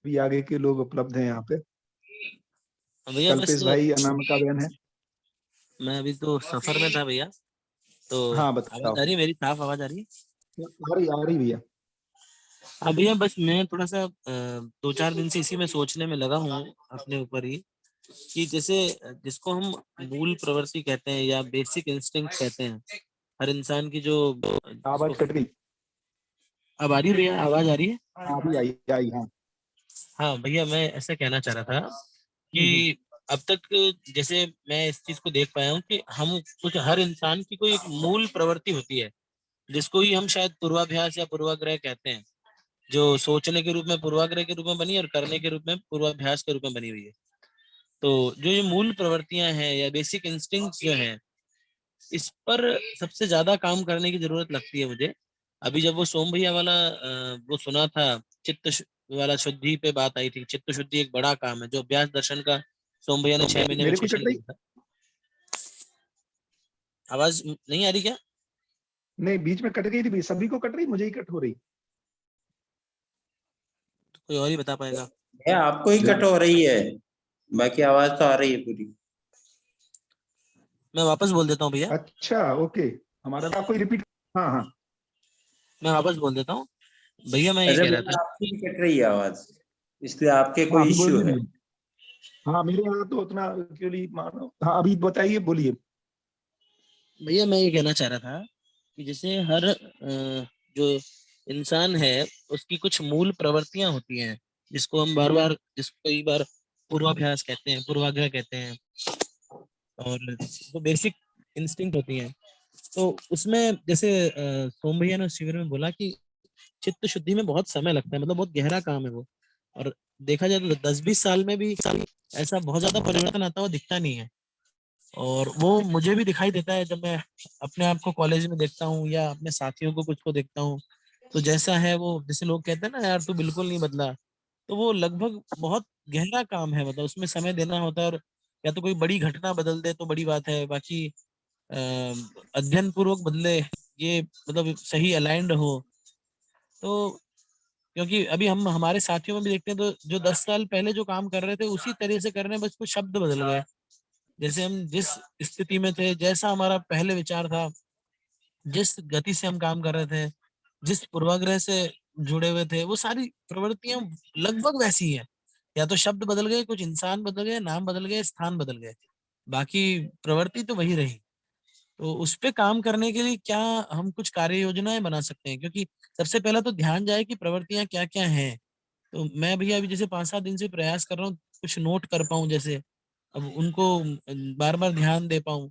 भी आगे के लोग उपलब्ध हैं यहाँ पे। भैया बस कल्पेश भाई, अनामिका बहन है। मैं अभी तो सफर में था भैया, तो हाँ आवाज बताओ। आ रही है मेरी? साफ आवाज आ रही है? आ रही भैया। हाँ भैया, बस मैं थोड़ा सा 2-4 दिन से इसी में सोचने में लगा हूँ अपने ऊपर ही, कि जैसे जिसको हम मूल प्रवृत्ति कहते हैं या बेसिक इंस्टिंक्ट कहते हैं, हर इंसान की जो जिसको आवाज कट गई। अब आ रही है भैया? आवाज आ रही है? हाँ अभी आई आई, हाँ। हाँ भैया, मैं ऐसा कहना चाह रहा था हम्म। कि अब तक जैसे मैं इस चीज को देख पाया हूँ कि हम कुछ हर इंसान की कोई एक मूल प्रवृत्ति होती है, जिसको ही हम शायद पूर्वाभ्यास या पूर्वाग्रह कहते हैं, जो सोचने के रूप में पूर्वाग्रह के रूप में बनी और करने के रूप में पूर्वाभ्यास के रूप में बनी हुई है। तो जो ये मूल प्रवृत्तियां हैं या बेसिक इंस्टिंक्ट्स जो हैं, इस पर सबसे ज्यादा काम करने की जरूरत लगती है मुझे। अभी जब वो सोम भैया वाला वो सुना था, वाला शुद्धि पे बात आई थी, चित्त शुद्धि एक बड़ा काम है, जो अभ्यास दर्शन का सोम भैया ने 6 महीने में मेरे को सेशन कट रही। लिया था। आवाज नहीं आ रही क्या? नहीं, बीच में कट गई थी, सभी को कट रही, मुझे ही कट हो रही। तो कोई और ही बता पाएगा। है आपको ही कट हो रही है, बाकी आवाज तो आ रही है पूरी। मैं वापस बोल देता हूँ भैया, अच्छा ओके। हमारा था कोई रिपीट। हाँ हाँ। मैं वापस बोल देता हूँ। भैया मैं ये अच्छा कह रहा भैया, था, आपकी भी कट रही है आवाज, इसलिए आपके हाँ कोई अभी इश्यू बोलिए है। भैया। हाँ मेरे यहाँ तो उतना एक्चुअली मानो, हाँ अभी बताइए, बोलिए। भैया मैं ये कहना चाह रहा था कि जैसे हर जो इंसान है, उसकी कुछ मूल प्रवृत्तियां होती हैं, जिसको हम बार बार, जिसको कई बार पूर्वाभ्यास कहते हैं, पूर्वाग्रह कहते हैं, और वो बेसिक इंस्टिंक्ट होती हैं। तो उसमें जैसे सोम भैया ने उस शिविर में बोला कि चित्त शुद्धि में बहुत समय लगता है, मतलब बहुत गहरा काम है वो। और देखा जाए तो 10-20 साल में भी ऐसा बहुत ज्यादा परिवर्तन आता हुआ दिखता नहीं है। और वो मुझे भी दिखाई देता है जब मैं अपने आप को कॉलेज में देखता हूँ या अपने साथियों को कुछ को देखता हूँ। तो जैसा है वो, जैसे लोग कहते हैं ना, यार तू बिल्कुल नहीं बदला, तो वो लगभग बहुत गहरा काम है, मतलब उसमें समय देना होता है। और या तो कोई बड़ी घटना बदल दे तो बड़ी बात है, बाकी अध्ययन पूर्वक बदले, ये मतलब सही अलाइंड हो। तो क्योंकि अभी हम हमारे साथियों में भी देखते हैं, तो जो 10 साल पहले जो काम कर रहे थे उसी तरह से कर रहे हैं, बस कुछ शब्द बदल गए। जैसे हम जिस स्थिति में थे, जैसा हमारा पहले विचार था, जिस गति से हम काम कर रहे थे, जिस पूर्वाग्रह से जुड़े हुए थे, वो सारी प्रवृत्तियां लगभग वैसी ही है। या तो शब्द बदल गए, कुछ इंसान बदल गए, नाम बदल गए, स्थान बदल गए, बाकी प्रवृत्ति तो वही रही। तो उस पे काम करने के लिए क्या हम कुछ कार्य योजनाएं बना सकते हैं? क्योंकि सबसे पहला तो ध्यान जाए कि प्रवृत्तियां क्या क्या हैं। तो मैं भैया अभी जैसे 5-7 दिन से प्रयास कर रहा हूँ, कुछ नोट कर पाऊँ, जैसे अब उनको बार बार ध्यान दे पाऊँ।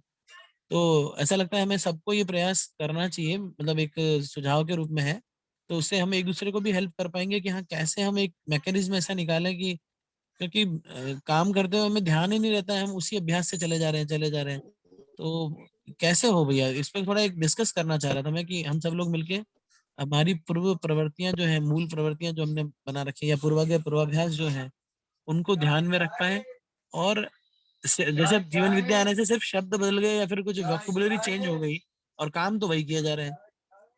तो ऐसा लगता है हमें सबको ये प्रयास करना चाहिए, मतलब एक सुझाव के रूप में है। तो उससे हम एक दूसरे को भी हेल्प कर पाएंगे कि हाँ, कैसे हम एक मैकेनिज्म ऐसा निकालें कि, क्योंकि काम करते हुए हमें ध्यान ही नहीं रहता है, हम उसी अभ्यास से चले जा रहे हैं। तो कैसे हो भैया, इस पर थोड़ा एक डिस्कस करना चाह रहा था मैं, कि हम सब लोग मिलके हमारी पूर्व प्रवृत्तियां जो है, मूल प्रवृत्तियां जो हमने बना रखी है, या पूर्वाग्रह पूर्वाभ्यास जो है, उनको ध्यान में रख पाए। और जैसे अब जीवन विद्या आने से सिर्फ शब्द बदल गए या फिर कुछ वोकैबुलरी चेंज हो गई, और काम तो वही किया जा रहा है।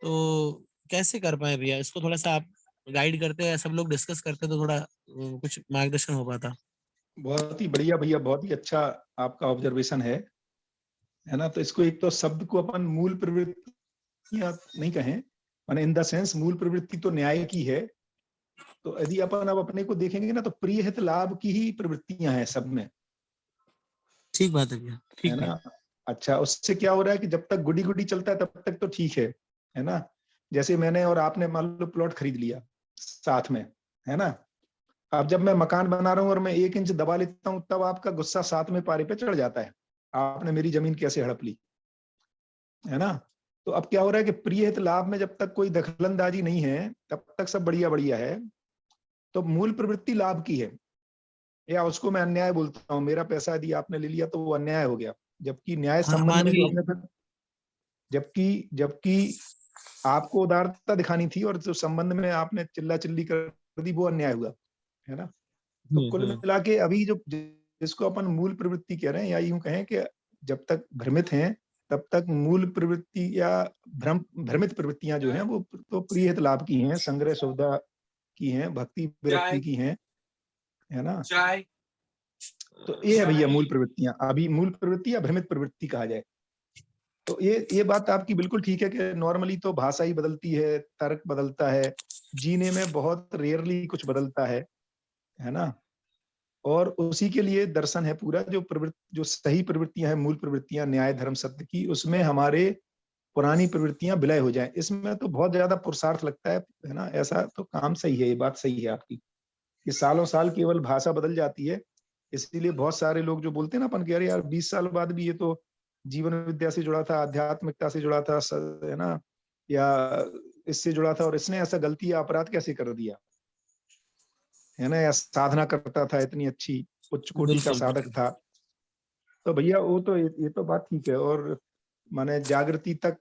तो कैसे कर पाए भैया इसको? थोड़ा सा आप गाइड करते हैं, सब लोग डिस्कस करते तो थोड़ा कुछ मार्गदर्शन हो पाता। बहुत ही बढ़िया भैया, बहुत ही अच्छा आपका ऑब्जर्वेशन है ना। तो इसको एक तो शब्द को अपन मूल प्रवृत्तियां नहीं कहें, माने इन द सेंस मूल प्रवृत्ति तो न्याय की है। तो यदि अपन अब अपने को देखेंगे ना, तो प्रिय हित लाभ की ही प्रवृत्तियां हैं सब में, ठीक बात है भैया, है ठीक है। ना। अच्छा, उससे क्या हो रहा है कि जब तक गुडी गुडी चलता है तब तक तो ठीक है ना। जैसे मैंने और आपने मान लो प्लॉट खरीद लिया साथ में, है ना। अब जब मैं मकान बना रहा हूँ और मैं 1 इंच दबा लेता हूँ, तब आपका गुस्सा साथ में पारे पे चढ़ जाता है, आपने मेरी जमीन कैसे हड़प ली, है ना। तो अब क्या हो रहा है कि प्रिय हित लाभ में जब तक कोई दखलंदाजी नहीं है, तब तक सब बढ़िया बढ़िया है। तो मूल प्रवृत्ति लाभ की है, या उसको मैं अन्याय बोलता हूँ। मेरा पैसा यदि आपने ले लिया तो वो अन्याय हो गया, जबकि न्याय हाँ, संबंध में जो हमारी हमने फिर, जबकि जबकि आपको उदारता दिखानी थी और जो संबंध में आपने चिल्ला चिल्ली कर दी, वो अन्याय हुआ, है ना। तो कुल हम्म। मिला के अभी जो जिसको अपन मूल प्रवृत्ति कह रहे हैं, या यूं कहें कि जब तक भ्रमित हैं तब तक मूल प्रवृत्ति या भ्रमित प्रवृत्तियां जो हैं वो तो प्रिय हित लाभ की हैं, संग्रह सुविधा की हैं, भक्ति विरक्ति की हैं, है ना। तो ये है भैया मूल प्रवृत्तियां। अभी मूल प्रवृत्ति या भ्रमित प्रवृत्ति कहा जाए तो ये बात आपकी बिल्कुल ठीक है कि नॉर्मली तो भाषा ही बदलती है, तर्क बदलता है, जीने में बहुत रेयरली कुछ बदलता है ना। और उसी के लिए दर्शन है पूरा, जो सही प्रवृत्तियां हैं, मूल प्रवृत्तियां, न्याय धर्म सत्य की, उसमें हमारे पुरानी प्रवृत्तियां विलय हो जाएं। इसमें तो बहुत ज्यादा पुरुषार्थ लगता है ना। ऐसा तो काम सही है, ये बात सही है आपकी कि सालों साल केवल भाषा बदल जाती है। इसीलिए बहुत सारे लोग जो बोलते हैं ना अपन के, अरे यार 20 साल बाद भी ये तो जीवन विद्या से जुड़ा था, आध्यात्मिकता से जुड़ा था, है ना, या इससे जुड़ा था, और इसने ऐसा गलती या अपराध कैसे कर दिया, है ना, या साधना करता था, इतनी अच्छी उच्च कोटि का बिल्कुल साधक बिल्कुल। था। तो भैया वो तो ये तो बात ठीक है। और माने जागृति तक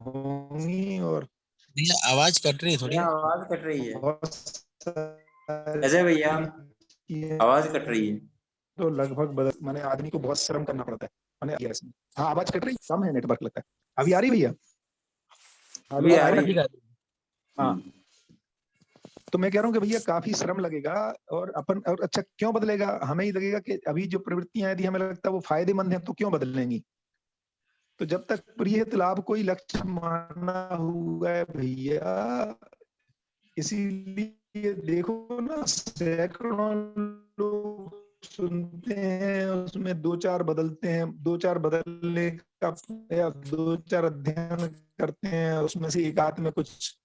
होंगी और भैया आवाज कट रही है थोड़ी। भैया आवाज कट रही है। बहुत अजय भैया सारी आवाज कट रही है। तो लगभग बदल, माने आदमी को बहुत श्रम करना पड़ता है। माने इसमें हाँ आवाज कट रही, कम है नेटवर्क लगता है। अभी आ रही भैया? हेलो, अभी अब आ आ रही रही? ठीक है। आ रही हाँ। हम्म। तो मैं कह रहा हूँ कि भैया काफी श्रम लगेगा, और अपन, और अच्छा क्यों बदलेगा, हमें ही लगेगा कि अभी जो प्रवृत्तियां यदि हमें लगता है वो फायदेमंद है तो क्यों बदलेंगी। तो जब तक प्रिय लाभ कोई लक्ष्य माना हुआ है भैया, इसीलिए देखो ना, सैकड़ों लोग सुनते हैं, उसमें दो चार बदलते हैं, दो चार बदलने का या दो चार अध्ययन करते हैं, उसमें से एक आध में कुछ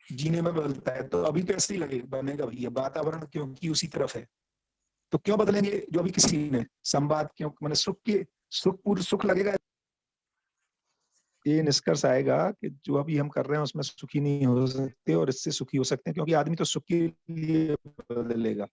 जीने में बदलता है। तो अभी तो ऐसे ही लगे बनेगा भैया, वातावरण क्योंकि उसी तरफ है, तो क्यों बदलेंगे। जो अभी किसी ने संवाद क्यों, मैंने सुख के सुख पूर्ण सुख लगेगा, ये निष्कर्ष आएगा कि जो अभी हम कर रहे हैं उसमें सुखी नहीं हो सकते, और इससे सुखी हो सकते हैं, क्योंकि आदमी तो सुख के लिए बदलेगा।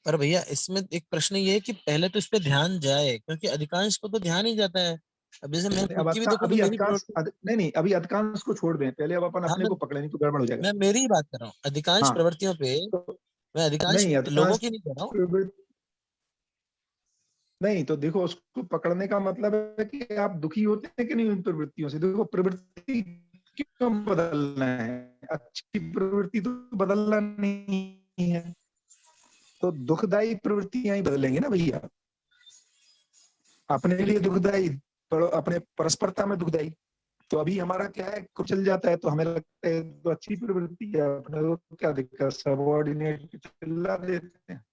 पर भैया इसमें एक प्रश्न ये है कि पहले तो इस पे ध्यान जाए, क्योंकि अधिकांश को तो ध्यान ही जाता है। अब जैसे मैं खुद अब की भी देखो तो अभी मेरी अधिकांश नहीं नहीं, अभी अधिकांश को छोड़ दें, पहले अब अपन हाँ अपने को पकड़े, नहीं तो गड़बड़ हो जाएगा। मैं मेरी ही बात कर रहा हूँ, अधिकांश हाँ प्रवृत्तियों पे। तो मैं अधिकांश नहीं, लोगों अधिकांश की नहीं कर रहा हूँ। नहीं, तो देखो उसको पकड़ने का मतलब है कि आप दुखी होते हैं कि नहीं उन प्रवृत्तियों से। देखो प्रवृत्ति क्यों बदलना है, अच्छी प्रवृत्ति तो बदलना नहीं है, तो दुखदायी प्रवृत्तियां ही बदलेंगे ना भैया। अपने लिए दुखदायी, अपने परस्परता में दुखदायी। तो अभी हमारा क्या है, कुछ चल जाता है तो हमें लगता है तो अच्छी प्रवृत्ति है, अपने को क्या दिक्कत, सबॉर्डिनेट चिल्ला देते हैं।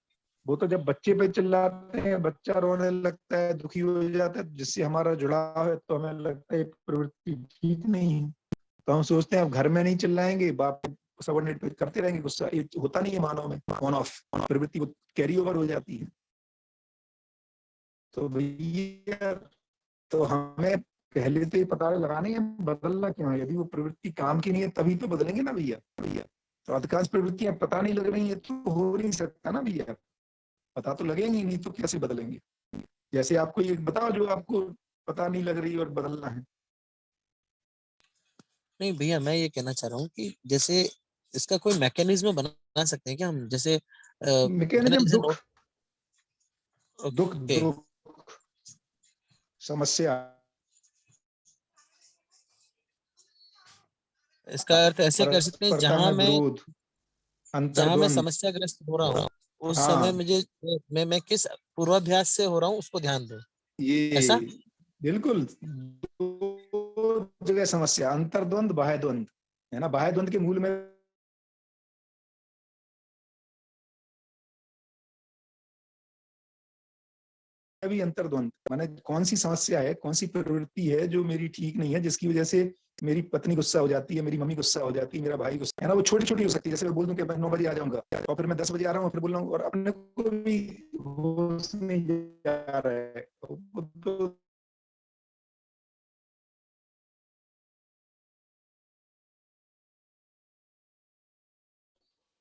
वो तो जब बच्चे पे चिल्लाते हैं, बच्चा रोने लगता है, दुखी हो जाता है, जिससे हमारा जुड़ाव है, तो हमें लगता है प्रवृत्ति ठीक नहीं है। तो हम सोचते हैं अब घर में नहीं चिल्लाएंगे, बाप सबॉर्डिनेट पे करते रहेंगे गुस्सा। ये होता नहीं है मानव में, ऑन ऑफ प्रवृत्ति वो कैरी ओवर हो जाती है। तो भैया, तो हमें पहले तो ये पता लगाना है बदलना क्यों है। यदि वो प्रवृत्ति काम की नहीं है तभी तो बदलेंगे ना भैया। भैया तो अधिकांश प्रवृत्तियां पता नहीं लग रही है तो हो नहीं सकता ना भैया, पता तो लगेंगी, नहीं तो कैसे बदलेंगे। जैसे आपको ये बताओ जो आपको पता नहीं लग रही और बदलना है। नहीं भैया, मैं ये कहना चाह रहा हूँ कि जैसे इसका कोई मैकेनिज्म बना सकते हैं क्या हम, जैसे मैंने मैकेनिज्म, जैसे दुख, नोट। दुख ओके। दुख, समस्या, इसका अर्थ ऐसे कर सकते हैं, परस्परता में विरोध, जहां मैं अंतर्द्वंद। समस्या ग्रस्त हो रहा हूँ उस समय हाँ, मुझे, मैं किस पूर्वाभ्यास से हो रहा हूँ उसको ध्यान दूं। ऐसा। ये बिल्कुल दो जगह समस्या, अंतर्द्वंद बाह्य द्वंद, है ना। बाह्य द्वंद के मूल में भी अंतर्द्वंद, माने कौन सी समस्या है, कौन सी प्रवृत्ति है जो मेरी ठीक नहीं है, जिसकी वजह से मेरी पत्नी गुस्सा हो जाती है, मेरी मम्मी गुस्सा हो जाती है, मेरा भाई गुस्सा, है ना। वो छोटी छोटी हो सकती है, जैसे मैं बोल दूं कि मैं 9 बजे आ जाऊंगा और फिर मैं 10 बजे आ रहा हूँ, फिर बोल रहा हूँ और अपने को भी होश नहीं जा रहा है। तो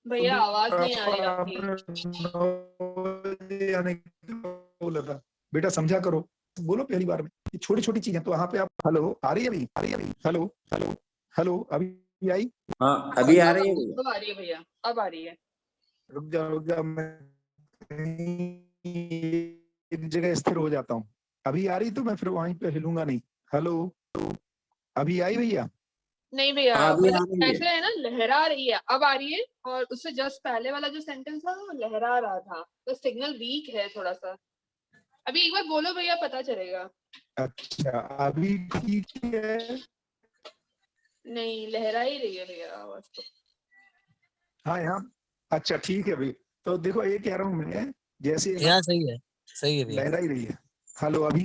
भैया आवाज नहीं आ रही आपकी। आने बोला था, बेटा समझा करो, बोलो पहली बार में। ये छोटी छोटी चीजें तो वहां पे आप, हेलो आ रही है अभी, आ रही है अभी, हेलो हेलो हेलो, अभी आई? हाँ हाँ अभी आ अब रही है भैया। अब आ रही है भैया, अब आ रही है। रुक जा, मैं एक जगह स्थिर हो जाता हूँ। अभी आ रही तो मैं फिर वहीं पे हिलूंगा नहीं। हेलो, अभी आई भैया? नहीं भैया, हाँ, अभी आ मतलब रही है। ऐसे है ना, लहरा रही है, अब आ रही है। और उससे जस्ट पहले वाला जो सेंटेंस था वो लहरा रहा था, तो सिग्नल वीक है थोड़ा सा। अभी एक बार बोलो भैया, पता चलेगा। अच्छा, अभी ठीक है। नहीं, लहरा ही रही है भैया आवाज तो। हाँ यहाँ, अच्छा ठीक है भाई। तो देखो ये कह रहा हूँ मैं, जैसे यहाँ सही है भैया। लहरा ही रही है। हेलो, अभी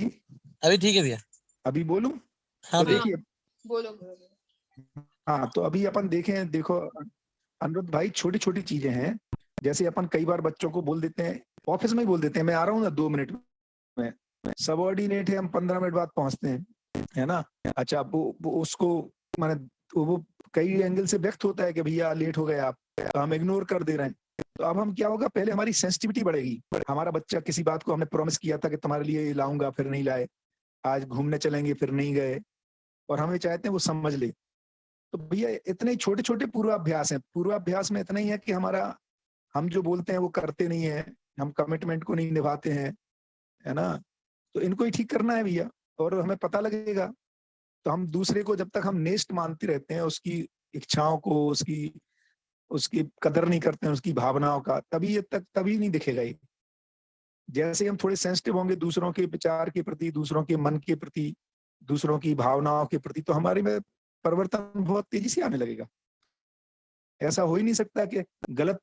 अभी ठीक है भैया। अभी बोलूं? हाँ तो भैया। हाँ, देखिए, बोलो बोलो। हाँ तो अभी अपन देखें, देखो अनिरुद्ध भाई, छोटी छोटी चीजें हैं। जैसे अपन कई बार बच्चों को बोल देते हैं, ऑफिस में ही बोल देते हैं, मैं आ रहा हूँ ना 2 मिनट में। सबऑर्डिनेट है, हम 15 मिनट बाद पहुंचते हैं, है ना। अच्छा, वो उसको माने वो कई एंगल से व्यक्त होता है कि भैया लेट हो गए आप, तो हम इग्नोर कर दे रहे हैं। तो अब हम क्या होगा, पहले हमारी सेंसिटिविटी बढ़ेगी। हमारा बच्चा किसी बात को हमने प्रॉमिस किया था कि तुम्हारे लिए ये लाऊंगा, फिर नहीं लाए। आज घूमने चलेंगे, फिर नहीं गए। और हम ये चाहते हैं वो समझ ले। तो भैया इतने ही छोटे छोटे पूर्वाभ्यास हैं। पूर्वाभ्यास में इतना ही है कि हमारा, हम जो बोलते हैं वो करते नहीं है, हम कमिटमेंट को नहीं निभाते हैं, है ना। तो इनको ही ठीक करना है भैया, और हमें पता लगेगा। तो हम दूसरे को जब तक हम नेस्ट मानते रहते हैं, उसकी इच्छाओं को, उसकी उसकी कदर नहीं करते हैं, उसकी भावनाओं का, तभी ये तक तभी नहीं दिखेगा ये। जैसे हम थोड़े सेंसिटिव होंगे दूसरों के विचार के प्रति, दूसरों के मन के प्रति, दूसरों की भावनाओं के प्रति, तो हमारे में परिवर्तन बहुत तेजी से आने लगेगा। ऐसा हो ही नहीं सकता कि गलत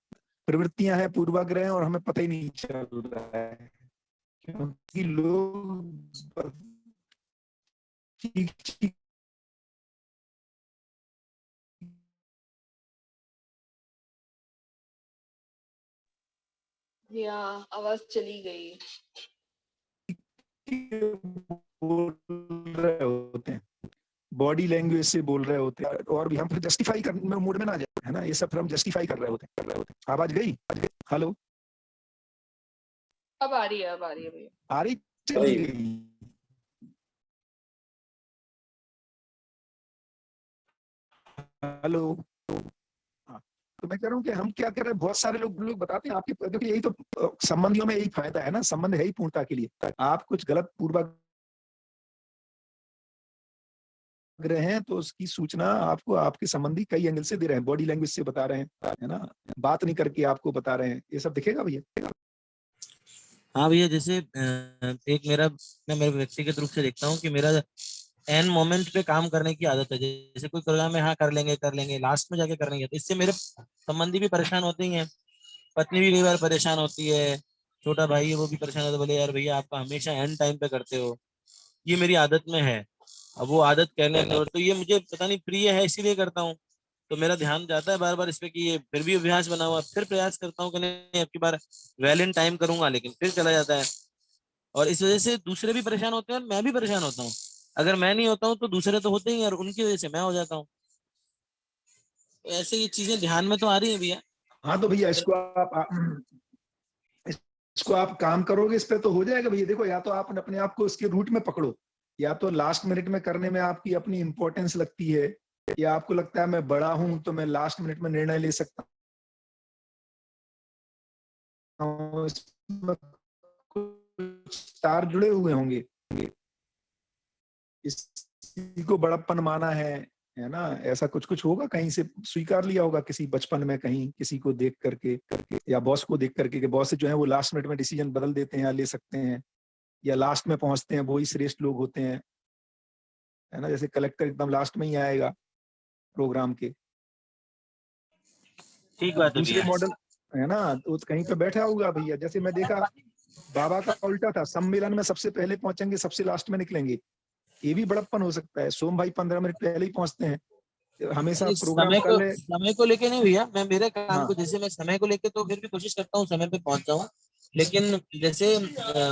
प्रवृत्तियां हैं, पूर्वाग्रह हैं, और हमें पता ही नहीं चल रहा है, क्योंकि लोग ठीक ठीक भैया आवाज चली गई। बोल रहे होते हैं, बॉडी लैंग्वेज से बोल रहे होते हैं, और भी हम फिर जस्टिफाई करने में मूड में ना जाए, है ना। ये सब फिर हम जस्टिफाई कर रहे होते हैं। आवाज गई? हेलो, अब आ रही है, अब आ रही है भैया। आ रही? चली गई। हेलो, हाँ। तो मैं कह रहा हूँ कि हम क्या कर रहे हैं, बहुत सारे लोग लोग बताते हैं आपके, देखिए यही तो संबंधियों में यही फायदा है ना, संबंध है ही पूर्णता के लिए। आप कुछ गलत पूर्वाग्रह हैं, तो उसकी सूचना आपको आपके संबंधी कई एंगल से दे रहे हैं, बॉडी लैंग्वेज से बता रहे हैं, है ना। बात नहीं करके आपको बता रहे हैं, ये सब दिखेगा भैया। हाँ भैया, जैसे एक मैं मेरे व्यक्तिगत रूप से देखता हूँ कि मेरा एन मोमेंट पे काम करने की आदत है। जैसे कोई प्रोग्राम है, हाँ कर लेंगे, लास्ट में जाके करने तो इससे मेरे संबंधी भी परेशान होते ही हैं। पत्नी भी कई बार परेशान होती है, छोटा भाई है वो भी परेशान होता है, बोले यार भैया आपका हमेशा एंड टाइम पे करते हो। ये मेरी आदत में है। अब वो आदत कहने और तो ये मुझे पता नहीं प्रिय है, इसीलिए करता हूँ। तो मेरा ध्यान जाता है बार बार इस पे कि ये फिर भी अभ्यास बना हुआ, फिर प्रयास करता हूँ कि नहीं अब की बार वेल इन टाइम करूंगा, लेकिन फिर चला जाता है। और इस वजह से दूसरे भी परेशान होते हैं और मैं भी परेशान होता हूँ। अगर मैं नहीं होता हूँ तो दूसरे तो होते ही हैं, और उनकी वजह से मैं हो जाता हूँ। तो ऐसे ये चीजें ध्यान में तो आ रही है भैया। हाँ तो भैया इसको आप काम करोगे, इस पे तो हो जाएगा भैया। देखो, या तो आप अपने आप को इसके रूट में पकड़ो, या तो लास्ट मिनट में करने में आपकी अपनी इंपॉर्टेंस लगती है, या आपको लगता है मैं बड़ा हूं तो मैं लास्ट मिनट में निर्णय ले सकता हूँ, इसमें कुछ तार जुड़े हुए होंगे, इसी को बड़प्पन माना है ना। ऐसा कुछ कुछ होगा, कहीं से स्वीकार लिया होगा किसी बचपन में, कहीं किसी को देख करके या बॉस को देख करके, कि बॉस जो है वो लास्ट मिनट में डिसीजन बदल देते हैं या ले सकते हैं, या लास्ट में पहुंचते हैं, वो ही श्रेष्ठ लोग होते हैं, है ना। जैसे कलेक्टर एकदम लास्ट में ही आएगा प्रोग्राम के। ठीक बात है दूसरे भैया। मॉडल, है ना, तो कहीं पे बैठा होगा भैया। जैसे मैं देखा, बाबा का उल्टा था, सम्मेलन में सबसे पहले पहुंचेंगे, सबसे लास्ट में निकलेंगे। ये भी बड़प्पन हो सकता है। सोम भाई 15 मिनट पहले ही पहुंचते हैं, हमेशा नहीं, प्रोग्राम कल है। समय को लेके नहीं भैया, मैं मेरे काम हाँ को जैसे मैं समय को लेके तो फिर भी कोशिश करता हूँ समय पे पहुंच जाऊँ। लेकिन जैसे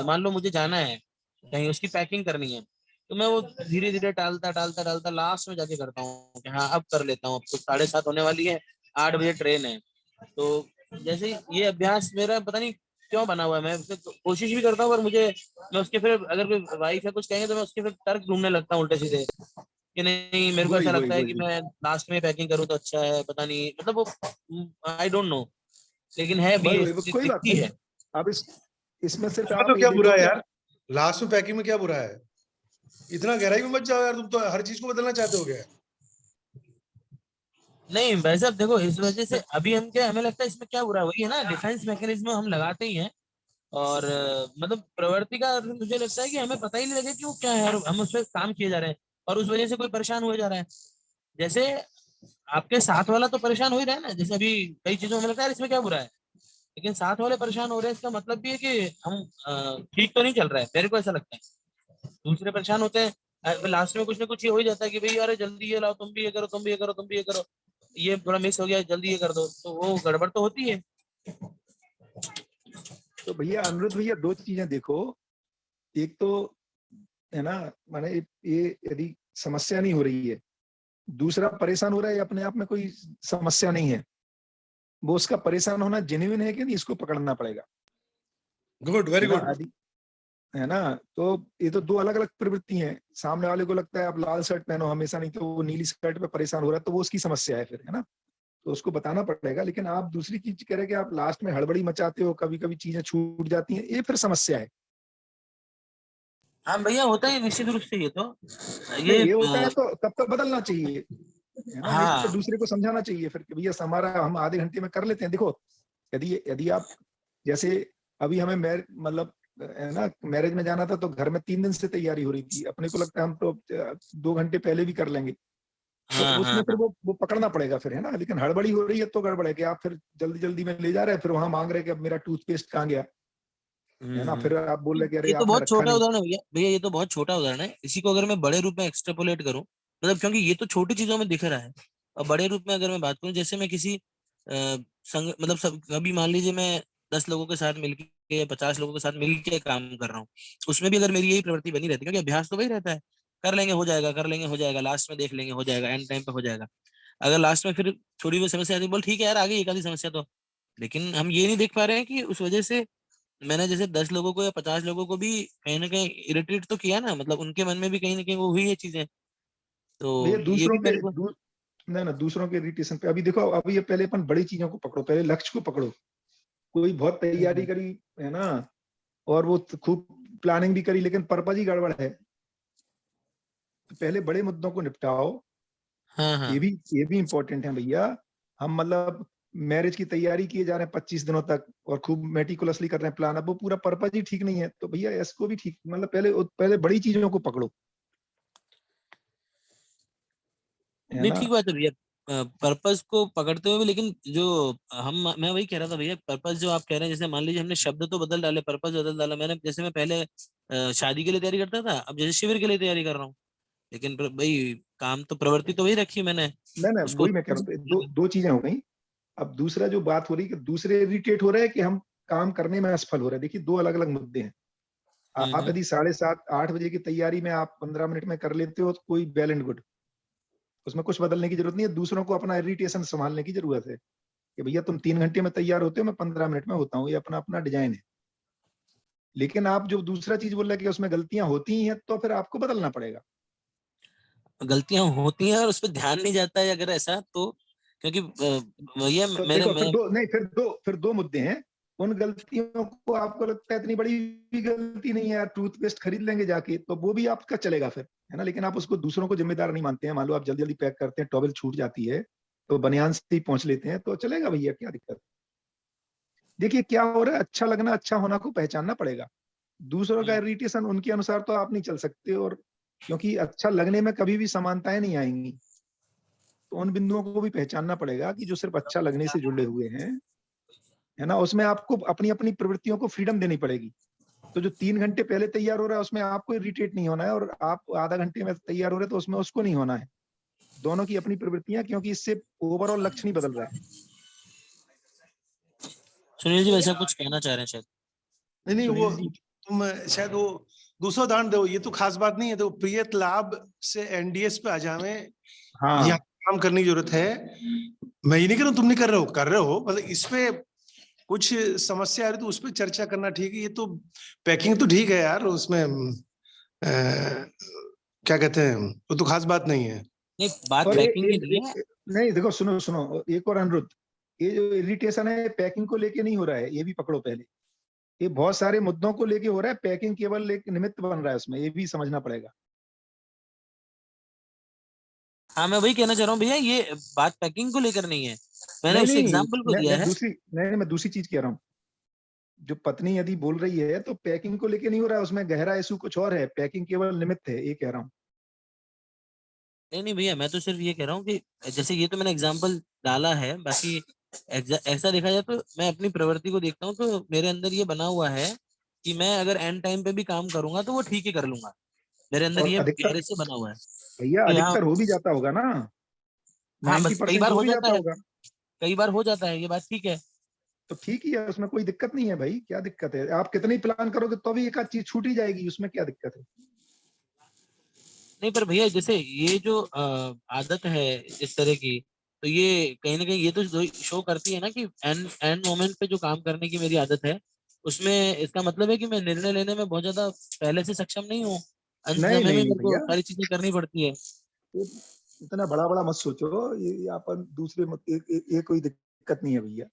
मान लो मुझे जाना है कहीं, उसकी पैकिंग करनी है, तो मैं वो धीरे धीरे टालता टालता टालता लास्ट में जाके करता हूँ कि हाँ अब कर लेता हूँ, अब तो 7:30 होने वाली है, 8 बजे ट्रेन है। तो जैसे ये अभ्यास मेरा पता नहीं क्यों बना हुआ है, मैं उससे कोशिश भी करता हूँ, पर मैं उसके फिर अगर कोई वाइफ है कुछ कहेंगे तो मैं उसके फिर तर्क ढूंढने लगता हूँ उल्टे सीधे, कि नहीं मेरे को वही ऐसा वही लगता है वही कि वही। मैं लास्ट में पैकिंग करूँ तो अच्छा है, पता नहीं मतलब वो आई डोंट नो, लेकिन है भी वही ये वही कोई बात दिखती नहीं। है। अब इसमें सिर्फ उसमें आप तो ये क्या बुरा देखो है कि यार, लास्ट में पैकिंग में क्या बुरा है? इतना गहराई में मत जाओ यार, तुम तो हर चीज को बदलना चाहते हो क्या? नहीं भाई साहब देखो, इस वजह से अभी हम क्या, हमें लगता है इसमें क्या बुरा है, वही है ना, डिफेंस मैकेनिज्म हम लगाते ही हैं। और मतलब प्रवृत्ति का मुझे लगता है कि हमें पता ही नहीं लगे कि वो क्या है, और हम उस पर काम किए जा रहे हैं, और उस वजह से कोई परेशान हुए जा रहा है। जैसे आपके साथ वाला तो परेशान हो ही रहा है ना, जैसे अभी कई चीजों में लगता है यार इसमें क्या बुरा है, लेकिन साथ वाले परेशान हो रहे हैं, इसका मतलब भी है कि हम ठीक तो नहीं चल रहा है, मेरे को ऐसा लगता है। दूसरे परेशान होते हैं, लास्ट में कुछ ना कुछ ये हो ही जाता है कि भाई अरे जल्दी ये लाओ, तुम भी ये करो, तुम भी ये करो, तुम भी ये करो, ये थोड़ा मिस हो गया, जल्दी ये कर दो, तो वो गड़बड़ तो होती है। तो भैया अनिरुद्ध भैया, दो चीजें देखो। एक तो है ना, माने ये यदि समस्या नहीं हो रही है, दूसरा परेशान हो रहा है, ये अपने आप में कोई समस्या नहीं है। वो उसका परेशान होना जेन्युइन है कि नहीं, इसको पकड़ना पड़ेगा। गुड, वेरी है ना, गुड। है ना। तो ये तो दो अलग अलग प्रवृत्ति हैं। सामने वाले को लगता है आप लाल शर्ट पहनो हमेशा, नहीं तो वो नीली शर्ट पे परेशान हो रहा है, तो वो उसकी समस्या है फिर, है ना। तो उसको बताना पड़ेगा। लेकिन आप दूसरी चीज कह रहे हैं कि आप लास्ट में हड़बड़ी मचाते हो, कभी कभी चीजें छूट जाती हैं, ये फिर समस्या है। हाँ भैया, होता है निश्चित रूप से, ये तो नहीं, ये ये होता है तो तब तक बदलना चाहिए, है ना। नहीं तो हाँ दूसरे को समझाना चाहिए फिर कि भैया हमारा, हम आधे घंटे में कर लेते हैं। देखो, यदि यदि आप जैसे अभी हमें मतलब है ना, मैरिज में जाना था, तो घर में 3 दिन से तैयारी हो रही थी। अपने को लगता है हम तो 2 घंटे पहले भी कर लेंगे। तो हाँ उसमें हाँ फिर हाँ। वो पकड़ना पड़ेगा फिर, है ना। लेकिन हड़बड़ी हो रही है तो गड़बड़ है कि आप फिर जल्दी जल्दी में ले जा रहे हैं, फिर वहां मांग रहे हैं कि अब मेरा टूथपेस्ट कहाँ गया, है ना। फिर आप बोल रहे कि अरे ये तो आपने बहुत रखा छोटा नहीं। उदाहरण है भैया, भैया ये तो बहुत छोटा उदाहरण है, इसी को अगर मैं बड़े रूप में एक्सट्रापोलेट करूं, मतलब क्योंकि ये तो छोटी चीजों में दिख रहा है, और बड़े रूप में अगर मैं बात करूं, जैसे मैं किसी संग मतलब सब, अभी मान लीजिए मैं 10 लोगों के साथ मिलके या 50 लोगों के साथ मिलके काम कर रहा हूँ, उसमें भी अगर मेरी यही प्रवृत्ति बनी रहती है, क्योंकि अभ्यास तो वही रहता है, कर लेंगे हो जाएगा, कर लेंगे हो जाएगा, लास्ट में देख लेंगे हो जाएगा, एंड टाइम पे हो जाएगा। अगर लास्ट में फिर थोड़ी बहुत समस्या आती है, बोल ठीक है यार, आगे एक आधी समस्या तो, लेकिन हम ये नहीं देख पा रहे हैं कि उस वजह से मैंने जैसे 10 लोगों को या 50 लोगों को भी कहीं ना कहीं इरिटेट तो किया ना, मतलब उनके मन में भी कहीं ना कहीं वो हुई है चीजें, भैया तो ये दूसरों भी के मेरे को। ना ना, दूसरों के इरिटेशन पे अभी देखो, अभी ये पहले अपन बड़ी चीजों को पकड़ो, पहले लक्ष्य को पकड़ो। कोई बहुत तैयारी हम्म, करी, है ना, और वो खूब प्लानिंग भी करी, लेकिन पर्पज ही गड़बड़ है। तो पहले बड़े मुद्दों को निपटाओ। हाँ हाँ। ये भी इम्पोर्टेंट है भैया। हम मतलब मैरिज की तैयारी किए जा रहे हैं 25 दिनों तक, और खूब मेटिकुलसली कर रहे हैं प्लान, अब वो पूरा पर्पज ही ठीक नहीं है, तो भैया इसको भी ठीक, मतलब पहले बड़ी चीजों को पकड़ो, है नहीं ना। ठीक बात है भैया, पर्पस को पकड़ते हुए भी, लेकिन जो हम मैं वही कह रहा था भैया, पर्पस जो आप कह रहे हैं, जैसे मान लीजिए हमने शब्द तो बदल डाले, पर्पस बदल डाला मैंने, जैसे मैं पहले शादी के लिए तैयारी करता था, अब जैसे शिविर के लिए तैयारी कर रहा हूँ, लेकिन भाई काम तो, प्रवृत्ति तो वही रखी मैंने ना उसको। वही मैं कह रहा हूँ, दो दो चीजें हो गई। अब दूसरा जो बात हो रही है कि दूसरे इरिटेट हो रहे हैं कि हम काम करने में असफल हो रहे हैं, देखिए दो अलग अलग मुद्दे हैं। आप हम्म। यदि 7:30 8 बजे की तैयारी में आप 15 मिनट में कर लेते हो, तो कोई वेल एंड गुड, उसमें कुछ बदलने की जरूरत नहीं है। दूसरों को अपना इरिटेशन संभालने की जरूरत है कि भैया तुम 3 घंटे में तैयार होते हो, मैं 15 मिनट में होता हूँ, ये अपना अपना डिजाइन है। लेकिन आप जो दूसरा चीज बोल रहे हैं कि उसमें गलतियां होती ही हैं, तो फिर आपको बदलना पड़ेगा। गलतियां होती हैं और उस पर ध्यान नहीं जाता है अगर ऐसा तो, क्योंकि भैया तो मेरे देखो, मैं फिर दो मुद्दे हैं। उन गलतियों को आपको लगता है इतनी बड़ी भी गलती नहीं है यार, टूथपेस्ट खरीद लेंगे जाके, तो वो भी आपका चलेगा फिर, है ना। लेकिन आप उसको दूसरों को जिम्मेदार नहीं मानते हैं। मान लो आप जल्दी जल्दी पैक करते हैं, टॉवेल छूट जाती है, तो बनियान से ही पहुंच लेते हैं, तो चलेगा भैया, क्या दिक्कत। देखिए क्या हो रहा है, अच्छा लगना अच्छा होना को पहचानना पड़ेगा। दूसरों का इरिटेशन उनके अनुसार तो आप नहीं चल सकते, और क्योंकि अच्छा लगने में कभी भी समानताएं नहीं आएंगी, तो उन बिंदुओं को भी पहचानना पड़ेगा कि जो सिर्फ अच्छा लगने से जुड़े हुए हैं, है ना। उसमें आपको अपनी अपनी प्रवृत्तियों को फ्रीडम देनी पड़ेगी। तो जो 3 घंटे पहले तैयार हो रहा है, उसमें आपको इरिटेट नहीं होना है, और आप आधा घंटे में तैयार हो रहे हैं, तो उसमें उसको नहीं होना है। दोनों की अपनी प्रवृत्तियां, क्योंकि इससे ओवरऑल लक्ष्य नहीं बदल रहा है। सुनील जी वैसा कुछ कहना चाह रहे हैं शायद। नहीं नहीं, वो सुनील जी। तुम शायद वो दूसरा उदाहरण दो, ये तो खास बात नहीं है। तो प्रियत लाभ से एनडीएस पे आ जावे, यहाँ हाँ, काम करने की जरूरत है। मैं ये नहीं कह रहा हूं तुम नहीं कर रहे हो, कर रहे हो, मतलब इस पे कुछ समस्या आ रही तो उस पर चर्चा करना ठीक है। ये तो पैकिंग तो ठीक है यार, उसमें क्या कहते हैं, वो तो खास बात नहीं है। नहीं बात और पैकिंग की नहीं है। नहीं देखो, सुनो सुनो, एक और अनुरोध। ये जो इरिटेशन है पैकिंग को लेके नहीं हो रहा है, ये भी पकड़ो पहले। ये बहुत सारे मुद्दों को लेके हो रहा है, पैकिंग केवल एक निमित्त बन रहा है उसमें, ये भी समझना पड़ेगा। हाँ मैं वही कहना चाह रहा हूँ भैया, ये बात पैकिंग को लेकर नहीं है, मैंने नहीं उस नहीं, एग्जाम्पल को दिया है। मैं दूसरी चीज कह रहा हूँ। जो पत्नी यदि बोल रही है तो पैकिंग को लेके नहीं हो रहा है, उसमें गहरा इशू कुछ और है, पैकिंग केवल निमित्त है, ये कह रहा हूँ। नहीं नहीं भैया, मैं तो सिर्फ ये कह रहा हूँ कि जैसे ये तो मैंने एग्जाम्पल डाला है, बाकी ऐसा देखा जाए तो मैं अपनी प्रवृत्ति को देखता हूँ तो मेरे अंदर ये बना हुआ है कि मैं अगर एंड टाइम पे भी काम करूंगा तो वो ठीक ही कर लूंगा, मेरे अंदर और ये अधिकतर पहले से बना हुआ है भैया कि हाँ। अधिकतर हो भी जाता होगा ना, हाँ बस कई 90% बार हो हो भी जाता जाता है, होगा। कई बार हो जाता है, ये बात ठीक है। तो ठीक ही है, उसमें कोई दिक्कत नहीं है भाई, क्या दिक्कत है? आप कितनी प्लान करोगे तो भी एक आध चीज छूट ही जाएगी, उसमें क्या दिक्कत है? नहीं पर भैया जैसे ये जो आदत है इस तरह की, तो ये कहीं ना कहीं ये तो शो करती है ना कि एंड एंड मोमेंट पे जो काम करने की मेरी आदत है, उसमें इसका मतलब है कि मैं निर्णय लेने में बहुत ज्यादा पहले से सक्षम नहीं हूँ, अंत नहीं समय में नहीं मेरे को भैया, सारी चीजें करनी पड़ती है। ये इतना बड़ा बड़ा मत सोचो, ये अपन दूसरे मत, ये कोई दिक्कत नहीं है भैया।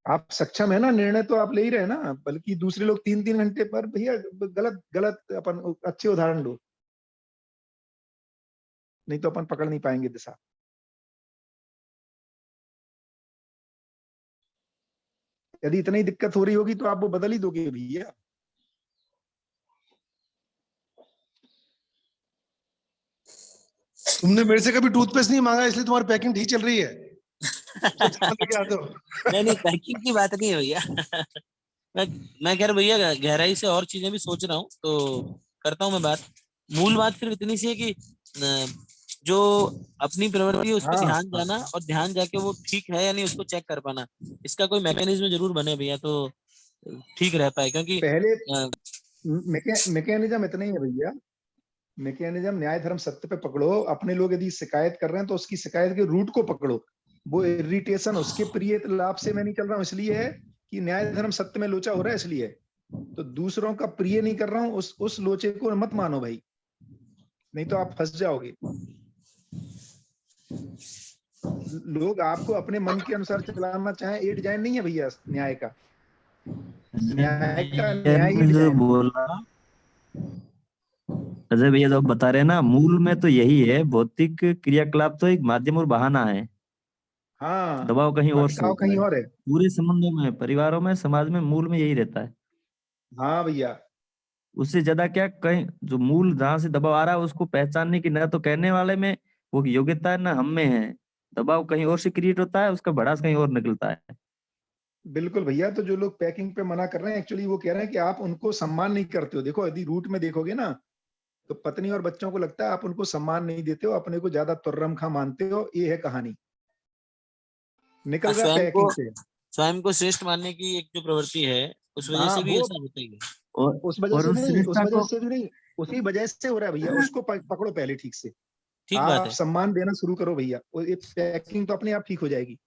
आप सक्षम है ना, निर्णय तो आप ले ही रहे ना, बल्कि दूसरे लोग 3-3 घंटे पर भैया, गलत गलत अपन अच्छे उदाहरण लो, नहीं तो अपन पकड़ नहीं पाएंगे दिशा। यदि इतनी दिक्कत हो रही होगी तो आप वो बदल ही दोगे भैया। तुमने मेरे से कभी टूथपेस्ट नहीं मांगा इसलिए तुम्हारी पैकिंग ठीक चल रही है, तो तुम लेके आते हो। नहीं नहीं, पैकिंग की बात नहीं है भैया। मैं मैं कह रहा भैया गहराई से और चीजें भी सोच रहा हूँ, तो करता हूँ मैं बात। मूल बात सिर्फ इतनी सी है कि जो अपनी प्रवृत्ति है उस पर हाँ ध्यान जाना, और ध्यान जाके वो ठीक है या नहीं उसको चेक कर पाना, इसका कोई मैकेनिज्म जरूर बने भैया, तो ठीक रह पाए, क्योंकि पहले मैकेनिज्म इतना ही है भैया, मैकेनिज्म न्याय धर्म सत्य पे पकड़ो। अपने लोग यदि शिकायत कर रहे हैं तो उसकी शिकायत के रूट को पकड़ो। वो इरिटेशन उसके प्रिय लाभ से मैं नहीं चल रहा हूँ इसलिए है कि न्याय धर्म सत्य में लोचा हो रहा है इसलिए। तो दूसरों का प्रिय नहीं कर रहा हूँ, उस लोचे को मत मानो भाई, नहीं तो आप फंस जाओगे। लोग आपको अपने मन के अनुसार चलाना चाहे, ये डिजाइन नहीं है भैया न्याय का। अजय न्याय ही ने जो डिजाइन है। बोला, अजय भैया जो बता रहे हैं ना, मूल में तो यही है, भौतिक क्रियाकलाप तो एक माध्यम और बहाना है, हाँ, दबाव कहीं और से भटकाव होता कहीं है। और है। पूरे संबंधों में, परिवारों में, समाज में मूल में यही रहता है। हाँ भैया, उससे ज्यादा क्या, कहीं जो मूल जहां से दबाव आ रहा है उसको पहचानने की न तो कहने वाले में वो योग्यता है, न हम में है। दबाव कहीं और से क्रिएट होता है, उसका भड़ास कहीं और निकलता है। बिल्कुल भैया। तो जो लोग पैकिंग पे मना कर रहे हैं एक्चुअली वो कह रहे हैं कि आप उनको सम्मान नहीं करते हो। देखो यदि रूट में देखोगे ना, तो पत्नी और बच्चों को लगता है आप उनको सम्मान नहीं देते हो, अपने को ज्यादा तुर्रम खा मानते हो, ये है कहानी, निकल रहा पैकिंग से। स्वयं को श्रेष्ठ मानने की एक जो प्रवृत्ति है, उस वजह हाँ से भी वो ऐसा होता ही है। और उस वजह और से उस नहीं, उस श्रेष्ठता वजह को, से भी नहीं, उसी वजह से हो रहा है भैया। उसको पकड़ो पहले ठीक से, ठीक बात आप है। सम्मान देना शुरू करो भैया, और ये पैकिंग तो अपने आप ठीक हो जाएगी।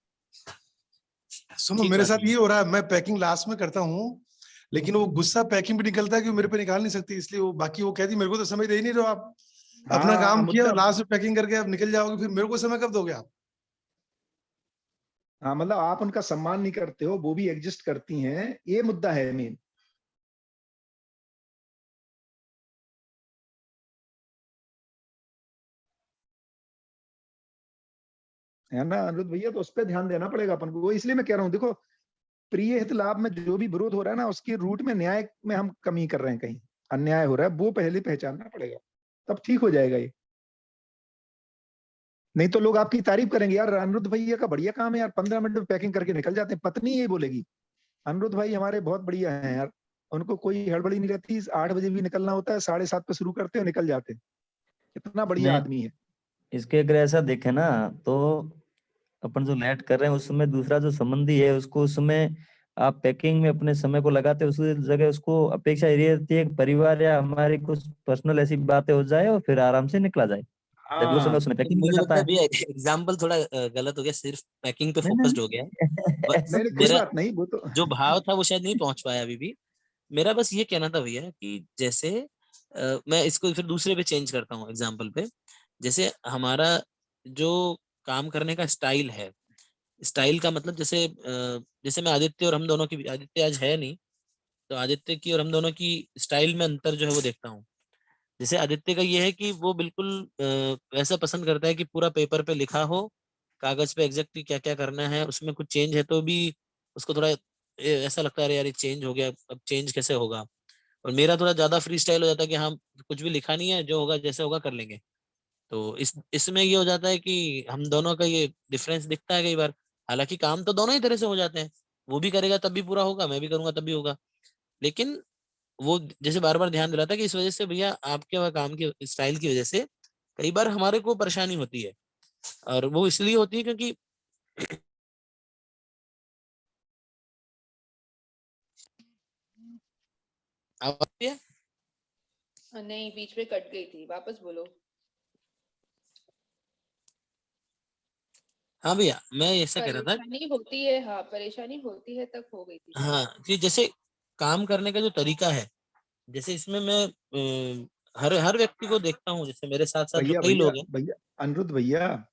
सुनो, ठीक मेरे बात साथ है। ये हो रहा है, मैं पैकिंग लास्ट में करता हूँ, लेकिन वो गुस्सा पैकिंग भी निकलता है कि वो मेरे पे निकाल नहीं सकती, इसलिए वो बाकी वो कहती मेरे को तो समय दे ही नहीं रहे हो आप, अपना हाँ काम किया मुद्दा, और लास्ट में पैकिंग करके आप निकल जाओगे, फिर मेरे को समय कब दोगे आप? हाँ मतलब आप उनका सम्मान नहीं करते हो, वो भी एग्जिस्ट करती हैं, ये मुद्दा है मेन। है ना अनिरुद्ध भैया, तो उस पर ध्यान देना पड़ेगा अपन को। वो इसलिए मैं कह रहा हूँ, देखो प्रिय हित लाभ में जो भी विरोध हो रहा है ना, उसके रूट में न्याय में हम कमी कर रहे हैं, कहीं अन्याय हो रहा है, वो पहले पहचानना पड़ेगा, तब ठीक हो जाएगा ये। नहीं तो लोग आपकी तारीफ करेंगे, यार अनिरुद्ध भैया का बढ़िया काम है यार, 15 मिनट में पैकिंग करके निकल जाते हैं। पत्नी ये बोलेगी, अनिरुद्ध भाई हमारे बहुत बढ़िया है यार, उनको कोई हड़बड़ी नहीं रहती, 8 बजे भी निकलना होता है, 7:30 पे शुरू करते हो, निकल जाते हैं। कितना बढ़िया मैं आदमी है। इसके अगर ऐसा देखे ना, तो अपन जो नेट कर रहे हैं उसमें दूसरा जो संबंधी है उसको, उसमें आप पैकिंग में अपने समय को लगाते हैं, उस जगह उसको अपेक्षा ये रहती है कि परिवार या हमारी कुछ पर्सनल ऐसी बातें हो जाए और फिर आराम से निकला जाए, जबकि वो समय हाँ उसमें पैकिंग में मुझे लगाता लगता है है। भैया एग्जाम्पल थोड़ा गलत हो गया, सिर्फ पैकिंग पे नहीं फोकस्ड हो गया है। नहीं ऐसा नहीं नहीं, कोई मेरा बात नहीं, वो तो जो भाव था वो शायद नहीं पहुंच पाया अभी भी। मेरा बस ये कहना था भैया कि जैसे मैं इसको फिर दूसरे पे चेंज करता हूँ एग्जाम्पल पे। जैसे हमारा जो काम करने का स्टाइल है, स्टाइल का मतलब जैसे जैसे मैं आदित्य और हम दोनों की, आदित्य आज है नहीं, तो आदित्य की और हम दोनों की स्टाइल में अंतर जो है वो देखता हूँ। जैसे आदित्य का ये है कि वो बिल्कुल वैसा पसंद करता है कि पूरा पेपर पे लिखा हो, कागज पे एग्जैक्टली क्या क्या करना है, उसमें कुछ चेंज है तो भी उसको थोड़ा ऐसा लगता है अरे यार ये चेंज हो गया, अब चेंज कैसे होगा। और मेरा थोड़ा ज्यादा फ्री स्टाइल हो जाता है कि हाँ कुछ भी लिखा नहीं है, जो होगा जैसे होगा कर लेंगे। तो इसमें ये हो जाता है कि हम दोनों का ये डिफरेंस दिखता है कई बार। हालांकि काम तो दोनों ही तरह से हो जाते हैं, वो भी करेगा तब भी पूरा होगा, मैं भी करूंगा तब भी होगा। लेकिन वो जैसे बार बार ध्यान दिलाता है कि इस वजह से भैया आपके वह काम के स्टाइल की वजह से कई बार हमारे को परेशानी होती है। और वो इसलिए होती है क्योंकि आप आती है। नहीं, बीच में कट गई थी, वापस बोलो। हाँ भैया मैं ऐसा कह रहा था। परेशानी होती है, हाँ परेशानी होती है, तब हो गई थी शायद। हाँ कि जैसे काम करने का जो तरीका है, जैसे इसमें मैं हर हर व्यक्ति को देखता हूँ, जैसे मेरे साथ साथ जो भैया कई भैया लोग हैं। भैया अनिरुद्ध भैया,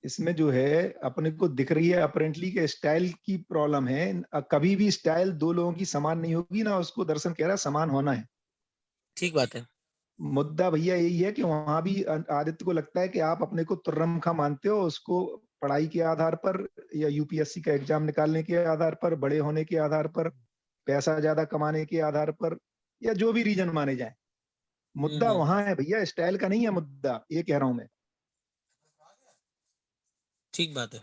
इसमें जो है अपने को दिख रही है अपेरेंटली के स्टाइल की प्रॉब्लम है। कभी भी स्टाइल दो लोगों की समान नहीं होगी ना, उसको दर्शन कह रहा है समान होना है। ठीक बात है। मुद्दा भैया यही है कि वहां भी आदित्य को लगता है कि आप अपने को तुर्रमखा मानते हो, उसको पढ़ाई के आधार पर या यूपीएससी का एग्जाम निकालने के आधार पर, बड़े होने के आधार पर, पैसा ज्यादा कमाने के आधार पर, या जो भी रीजन माने जाए। मुद्दा हम्म। वहां है भैया, स्टाइल का नहीं है मुद्दा, ये कह रहा हूं मैं। ठीक बात है।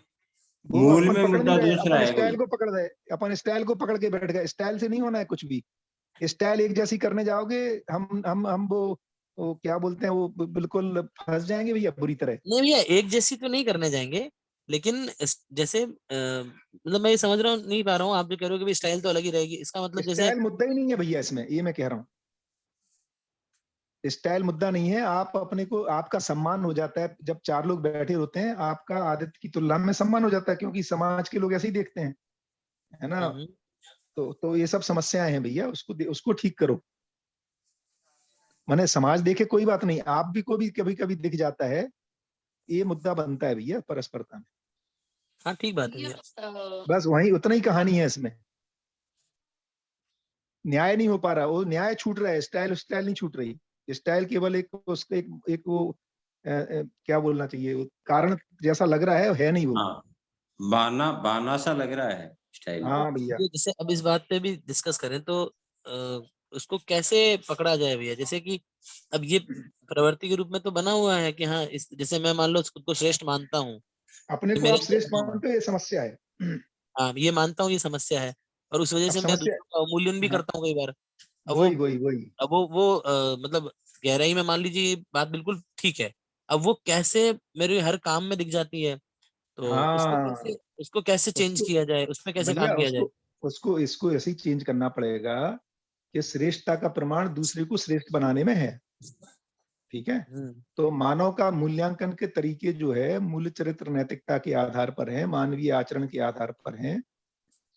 वो मूल अपन में पकड़ नहीं मुद्दा रहे, दूसरा अपन है स्टाइल कोई। को पकड़ रहे, अपन स्टाइल को पकड़ के बैठ गए। स्टाइल से नहीं होना है कुछ भी। स्टाइल एक जैसी करने जाओगे, हम वो क्या बोलते हैं, वो बिल्कुल फंस जाएंगे भैया बुरी तरह। नहीं भैया एक जैसी तो नहीं करने जाएंगे, लेकिन जैसे मतलब मैं ये समझ रहा हूँ, नहीं पा रहा हूँ, आप जो कह रहे हो कि स्टाइल तो अलग ही रहेगी, इसका मतलब जैसे। स्टाइल मुद्दा ही नहीं है भैया इसमें, ये मैं कह रहा हूँ। स्टाइल मुद्दा नहीं है। आप अपने को, आपका सम्मान हो जाता है जब चार लोग बैठे होते हैं, आपका आदित्य की तुलना में सम्मान हो जाता है, क्योंकि समाज के लोग ऐसे ही देखते हैं, है ना। हम्म। तो ये सब समस्याएं हैं भैया, उसको ठीक करो। माने समाज देखे कोई बात नहीं, आप भी को भी कभी कभी दिख जाता है। ये मुद्दा बनता है भैया परस्परता में। हाँ ठीक बात है भैया भैया। बस वही उतना ही कहानी है इसमें। न्याय नहीं हो पा रहा, वो न्याय छूट रहा है, स्टाइल स्टाइल नहीं छूट रही। स्टाइल केवल एक उसका एक वो क्या बोलना चाहिए, वो कारण जैसा लग रहा है नहीं वो। हाँ, बहाना बहाना सा लग रहा है स्टाइल। हाँ भैया। ये जैसे अब इस बात पे भी डिस्कस करें तो उसको कैसे पकड़ा जाए भैया, जैसे कि अब ये प्रवृत्ति के रूप में तो बना हुआ है कि हाँ इस जैसे मैं मान लो खुद को श्रेष्ठ मानता हूँ, अपने ये को मेरे आप अंदर श्रेष्ठ बना हुआ है। मानते हो, ये समस्या है। हाँ ये मानता हूँ ये समस्या है, और उस वजह अब से मैं समस्या, दूसरों का अवमूल्यन भी हाँ, करता हूँ कई बार। अब वो वही वही वही। अब वो मतलब गहराई में मान लीजिए ये बात बिल्कुल ठीक है। अब वो कैसे मेरे हर काम में दिख जाती है, तो हाँ, उसको कैसे चेंज उसको किया जाए, उसमें कैसे भैया काम किया जाए। उसको उसको इसको ऐसे ही चेंज करना पड़ेगा कि श्रेष्ठता का प्रमाण दूसरे को श्रेष्ठ बनाने में है। ठीक है। हम्म तो मानव का मूल्यांकन के तरीके जो है मूल्य चरित्र नैतिकता के आधार पर है, मानवीय आचरण के आधार पर है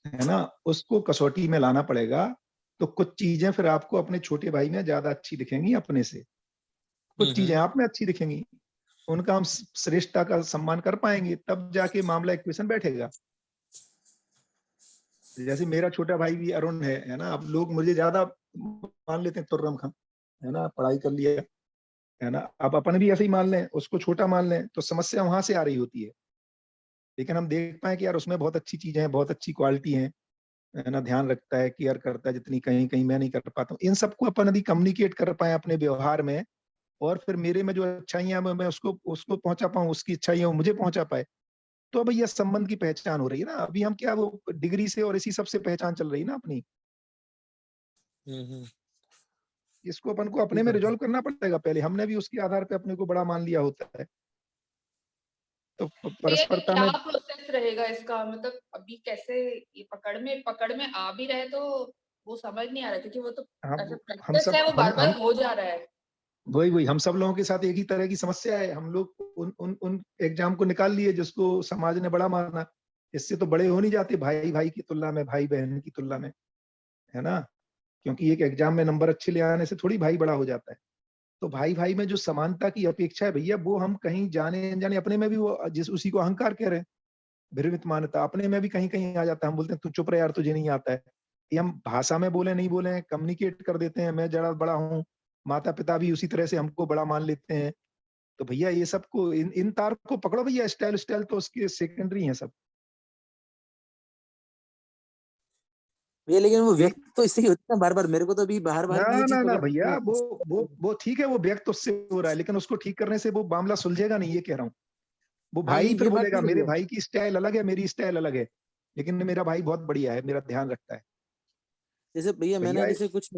ना। उसको कसौटी में लाना पड़ेगा। तो कुछ चीजें फिर आपको अपने छोटे भाई में ज्यादा अच्छी दिखेंगी अपने से, कुछ चीजें हम्म। आप में अच्छी दिखेंगी। उनका हम श्रेष्ठता का सम्मान कर पाएंगे, तब जाके मामला इक्वेशन बैठेगा। जैसे मेरा छोटा भाई भी अरुण है ना। अब लोग मुझे ज्यादा मान लेते हैं तुर्रम खान, है ना, पढ़ाई कर लिया, है ना। अब अपन भी ऐसे ही मान लें, उसको छोटा मान लें, तो समस्या वहां से आ रही होती है। लेकिन हम देख पाए कि यार उसमें बहुत अच्छी चीजें हैं, बहुत अच्छी क्वालिटी है ना, ध्यान रखता है, केयर करता है, जितनी कहीं कहीं मैं नहीं कर पाता हूँ। इन सबको अपन यदि कम्युनिकेट कर पाए अपने व्यवहार में, और फिर मेरे में जो अच्छाइयां मैं उसको उसको पहुंचा पाऊँ, उसकी अच्छाइयां वो मुझे पहुंचा पाए, तो भैया संबंध की पहचान हो रही है ना। अभी हम क्या वो डिग्री से और इसी सब से पहचान चल रही है ना अपनी। हम्म। इसको अपन को अपने ठीक में बात है। रिजॉल्व करना पड़ेगा पहले। हमने भी उसके आधार पे अपने को बड़ा मान लिया होता है। तो भैया ये परस्परता क्या में प्रोसेस रहेगा इसका, मतलब अभी कैसे ये पकड़ में आ भी रहे, तो वो समझ नहीं आ रहा, क्योंकि वो तो ऐसा हम प्रैक्टिस सब है, वो बार हम बार हो जा रहा है। वही वही हम सब लोगों के साथ एक ही तरह की समस्या है। हम लोग उन एग्जाम को निकाल लिए जिसको समाज ने बड़ा माना। इससे तो बड़े हो नहीं जाते भाई भाई की तुलना में, भाई बहन की तुलना में, है ना। क्योंकि एक एग्जाम में नंबर अच्छे ले आने से थोड़ी भाई बड़ा हो जाता है। तो भाई भाई में जो समानता की अपेक्षा है भैया, वो हम कहीं जाने अनजाने अपने में भी वो जिस उसी को अहंकार कह रहे हैं, भ्रमित मान्यता अपने में भी कहीं कहीं आ जाता है। हम बोलते हैं तू चुप रहे यार, तुझे नहीं आता है। ये हम भाषा में बोले नहीं बोले, कम्युनिकेट कर देते हैं, मैं जरा बड़ा हूँ, माता पिता भी उसी तरह से हमको बड़ा मान लेते हैं। तो भैया ये सबको इन तार को पकड़ो भैया, स्टाइल स्टाइल तो उसके सेकेंडरी है सब। भैया लेकिन वो एक व्यक्त तो इससे ही होता है बार बार, मेरे को तो अभी बार बार ना की ये चीज ना ना पकड़ भैया, वो ठीक है, वो व्यक्त उससे हो रहा है, लेकिन उसको ठीक करने से वो मामला सुलझेगा नहीं, ये कह रहा हूँ। वो हाँ भाई फिर ये बात बोलेगा भी सही मेरे है। भाई की स्टाइल अलग है, मेरी स्टाइल अलग है, लेकिन मेरा भाई बहुत बढ़िया है, मेरा ध्यान रखता है। जैसे भैया मैंने भैया जैसे कुछ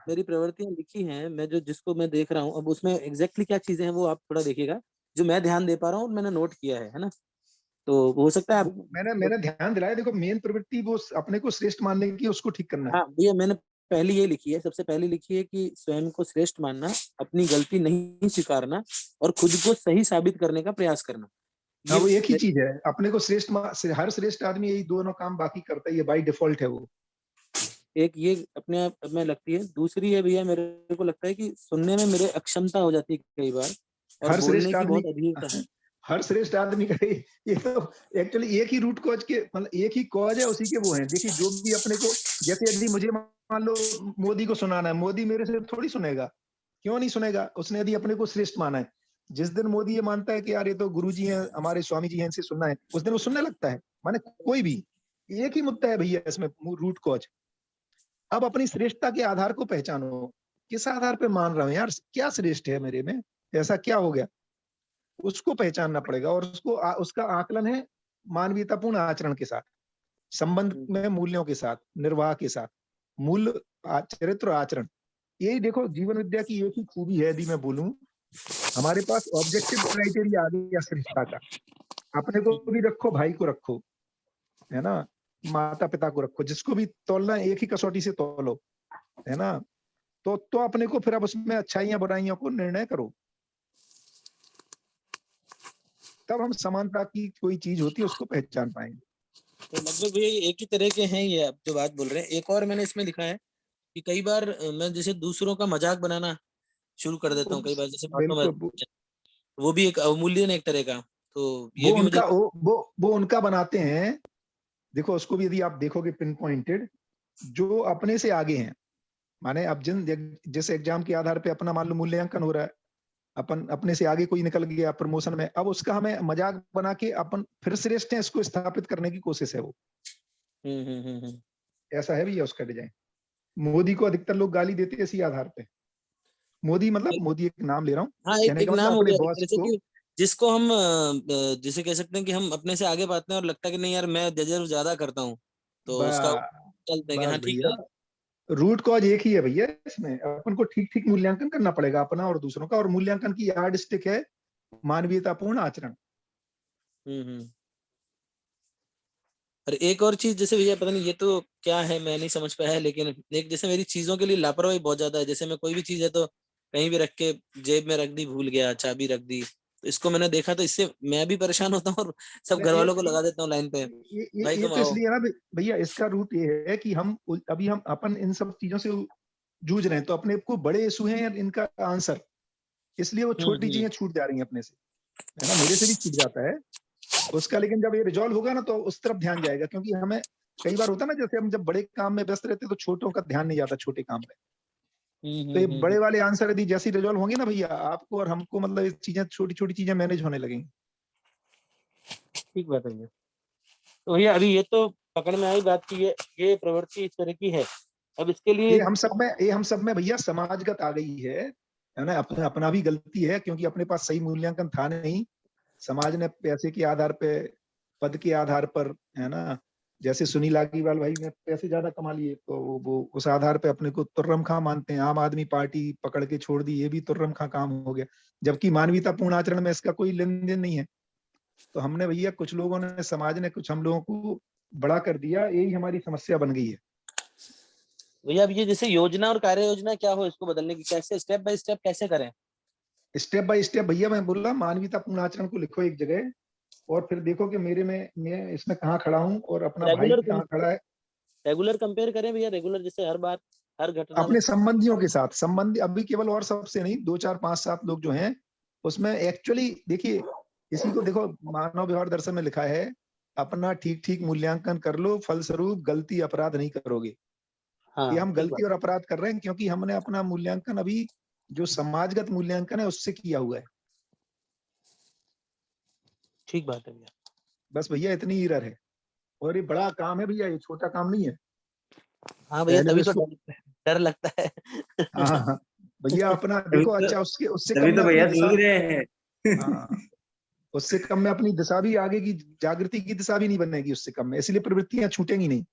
मेरी प्रवृत्तियां लिखी हैं, मैं जो जिसको मैं देख रहा हूँ, अब उसमें एग्जैक्टली क्या चीजें हैं वो आप थोड़ा देखिएगा, जो मैं ध्यान दे पा रहा हूँ और मैंने नोट किया है ना। तो हो सकता है आप, मैंने ध्यान दिलाया, देखो मेन प्रवृत्ति वो अपने को श्रेष्ठ मानने की, उसको ठीक करना है। हाँ भैया मैंने पहली ये लिखी है, सबसे पहली लिखी है कि स्वयं को श्रेष्ठ मानना, अपनी गलती नहीं स्वीकारना और खुद को सही साबित करने का प्रयास करना। हाँ, ये वो एक ही चीज है, अपने को हर श्रेष्ठ आदमी यही दोनों काम बाकी करता है, ये बाई डिफॉल्ट है वो। एक ये अपने आप में लगती है। दूसरी है भैया, मेरे को लगता है कि सुनने में मेरे अक्षमता हो जाती है कई बार, और हर बोलने श्रेष्ठ की आदमी बहुत अधीरता है। हर श्रेष्ठ आदमी का ये तो एक्चुअली एक ही रूट कॉज के, मतलब एक ही कॉज है, उसी के वो है। देखिए जो भी अपने को, जैसे यदि मुझे मान लो मोदी को सुनाना है, मोदी मेरे से थोड़ी सुनेगा, क्यों नहीं सुनेगा? उसने यदि अपने को श्रेष्ठ माना है, जिस दिन मोदी ये मानता है कि यार ये तो गुरु जी हैं, हमारे स्वामी जी हैं, इनसे सुनना है, उस दिन वो सुनने लगता है। माने कोई भी, एक ही मुद्दा है भैया इसमें, रूट कॉज। अब अपनी श्रेष्ठता के आधार को पहचानो, किस आधार पे मान रहा हूँ यार, क्या श्रेष्ठ है मेरे में, ऐसा क्या हो गया, उसको पहचानना पड़ेगा। और उसका आकलन है मानवीयतापूर्ण आचरण के साथ, संबंध में मूल्यों के साथ, निर्वाह के साथ, मूल्य, चरित्र, आचरण। यही देखो जीवन विद्या की एक ही खूबी है, यदि मैं बोलूं, हमारे पास ऑब्जेक्टिव क्राइटेरिया आ गया श्रेष्ठता का। अपने को भी रखो, भाई को रखो, है ना, माता पिता को रखो, जिसको भी तोलना एक ही कसौटी से तोलो, है ना। तो अपने को फिर अब उसमें अच्छाइयां बुराइयों को निर्णय करो, तब हम समानता की कोई चीज होती है उसको पहचान पाएंगे। तो लगभग भैया ये एक ही तरह के हैं ये आप जो बात बोल रहे हैं। एक और मैंने इसमें लिखा है कि कई बार मैं जैसे दूसरों का मजाक बनाना शुरू कर देता हूँ कई बार, जैसे बातों में, बिल्कुल, वो भी एक अवमूल्यन एक तरह का, तो ये भी मुझे वो उनका बनाते हैं। देखो उसको भी यदि आप देखोगे पिन पॉइंटेड, जो अपने से आगे हैं, माने अब जिस एग्जाम के आधार पे अपना मान लो मूल्यांकन हो रहा है, अपन अपने से आगे कोई निकल गया प्रमोशन में, अब उसका हमें मजाक बना के अपन फिर श्रेष्ठ हैं इसको स्थापित करने की कोशिश है वो। ऐसा है भैया उसका डिजाइन। मोदी को अधिकतर लोग गाली देते हैं इसी आधार पे। मोदी मतलब मोदी एक नाम ले रहा हूँ, हाँ कहने एक का नाम मतलब हो अपने गया एक बॉस तरह से को। कि जिसको हम जिसे कह सकते हैं कि हम अपने से आगे पाते हैं और लगता है कि नहीं यार मैं जजर ज्यादा करता हूँ, तो उसका चलते हैं कि हाँ बस ठीक भैया, है। रूट कॉज एक ही है भैया, इसमें अपन को ठीक ठीक मूल्यांकन करना पड़ेगा अपना और दूसरों का, और मूल्यांकन की यार्ड स्टिक है मानवीयतापूर्ण आचरण। हम्म। और एक और चीज जैसे भैया पता नहीं ये तो क्या है मैं नहीं समझ पाया, लेकिन एक जैसे मेरी चीजों के लिए लापरवाही बहुत ज्यादा है। जैसे मैं कोई भी चीज है तो कहीं भी रख के जेब में रख दी, भूल गया, चाबी रख दी, तो इसको मैंने देखा तो इससे मैं भी परेशान होता हूँ और सब घर वालों को लगा देता हूँ लाइन पे, भाई ये तुम तो आओ। इसलिए है ना भैया, इसका रूट ये है कि अभी हम अपन इन सब चीजों से जूझ रहे हैं, तो अपने को बड़े इशू हैं इनका आंसर, इसलिए वो छोटी हम्म। चीजें छूट जा रही हैं अपने से, है ना। मेरे से भी छूट जाता है उसका, लेकिन जब ये रिजॉल्व होगा ना तो उस तरफ ध्यान जाएगा, क्योंकि हमें कई बार होता है ना, जैसे हम जब बड़े काम में व्यस्त रहते हैं तो छोटों का ध्यान नहीं जाता छोटे काम में। तो ये बड़े वाले आंसर यदि जैसी रिजॉल्व होंगे ना भैया, आपको और हमको मतलब ये चीजें, छोटी छोटी चीजें मैनेज होने लगेंगी। ठीक बात है भैया। तो भैया अभी ये तो पकड़ में आई बात की ये प्रवृत्ति इस तरह की है। अब इसके लिए ये हम सब में भैया समाजगत आ गई है ना। अपना भी गलती है, क्योंकि अपने पास सही मूल्यांकन था नहीं, समाज ने पैसे के आधार पे, पद के आधार पर, है ना, जैसे सुनील आगीवाल भाई ने पैसे ज्यादा कमा लिए तो वो उस आधार पे अपने को तुर्रम खां मानते हैं। आम आदमी पार्टी पकड़ के छोड़ दी, ये भी तुर्रम खां काम हो गया, जबकि मानवीयतापूर्ण आचरण में इसका कोई लेन देन नहीं है। तो हमने भैया, कुछ लोगों ने, समाज ने कुछ हम लोगों को बड़ा कर दिया, यही हमारी समस्या बन गई है। भैया अब ये जैसे योजना और कार्य योजना क्या हो इसको बदलने की, कैसे स्टेप बाय स्टेप कैसे करें? स्टेप बाय स्टेप भैया, मैं बोल रहा मानवीयतापूर्ण आचरण को लिखो एक जगह, और फिर देखो कि मेरे में मैं इसमें कहाँ खड़ा हूँ और अपना भाई रेगुलर कहाँ खड़ा है। रेगुलर कंपेयर करें भैया, रेगुलर जैसे हर बार हर घटना में। अपने संबंधियों के साथ, संबंधी अभी केवल और सबसे नहीं, 2 4 5 7 लोग जो हैं उसमें एक्चुअली देखिए, इसी को देखो मानव व्यवहार दर्शन में लिखा है, अपना ठीक ठीक मूल्यांकन कर लो, फलस्वरूप गलती अपराध नहीं करोगे। हाँ कि हम ठीक गलती बात। और अपराध कर रहे हैं क्योंकि हमने अपना मूल्यांकन अभी जो समाजगत मूल्यांकन है उससे किया हुआ है। ठीक बात है भैया। बस भैया इतनी एरर है, और ये बड़ा काम है भैया, ये छोटा काम नहीं है। हाँ भैया, पहले तभी तो तो इसको डर लगता है। हाँ हाँ भैया अपना तभी देखो, तो अच्छा उसके उससे तभी कम तो में अपनी भैया दिशा, सूझ रहे हैं। हाँ उससे कम में अपनी दिशा भी, आगे की जागृति की दिशा भी नहीं बनेगी उससे कम में, इसलिए प्रवृत्तियां छूटेंगी नहीं।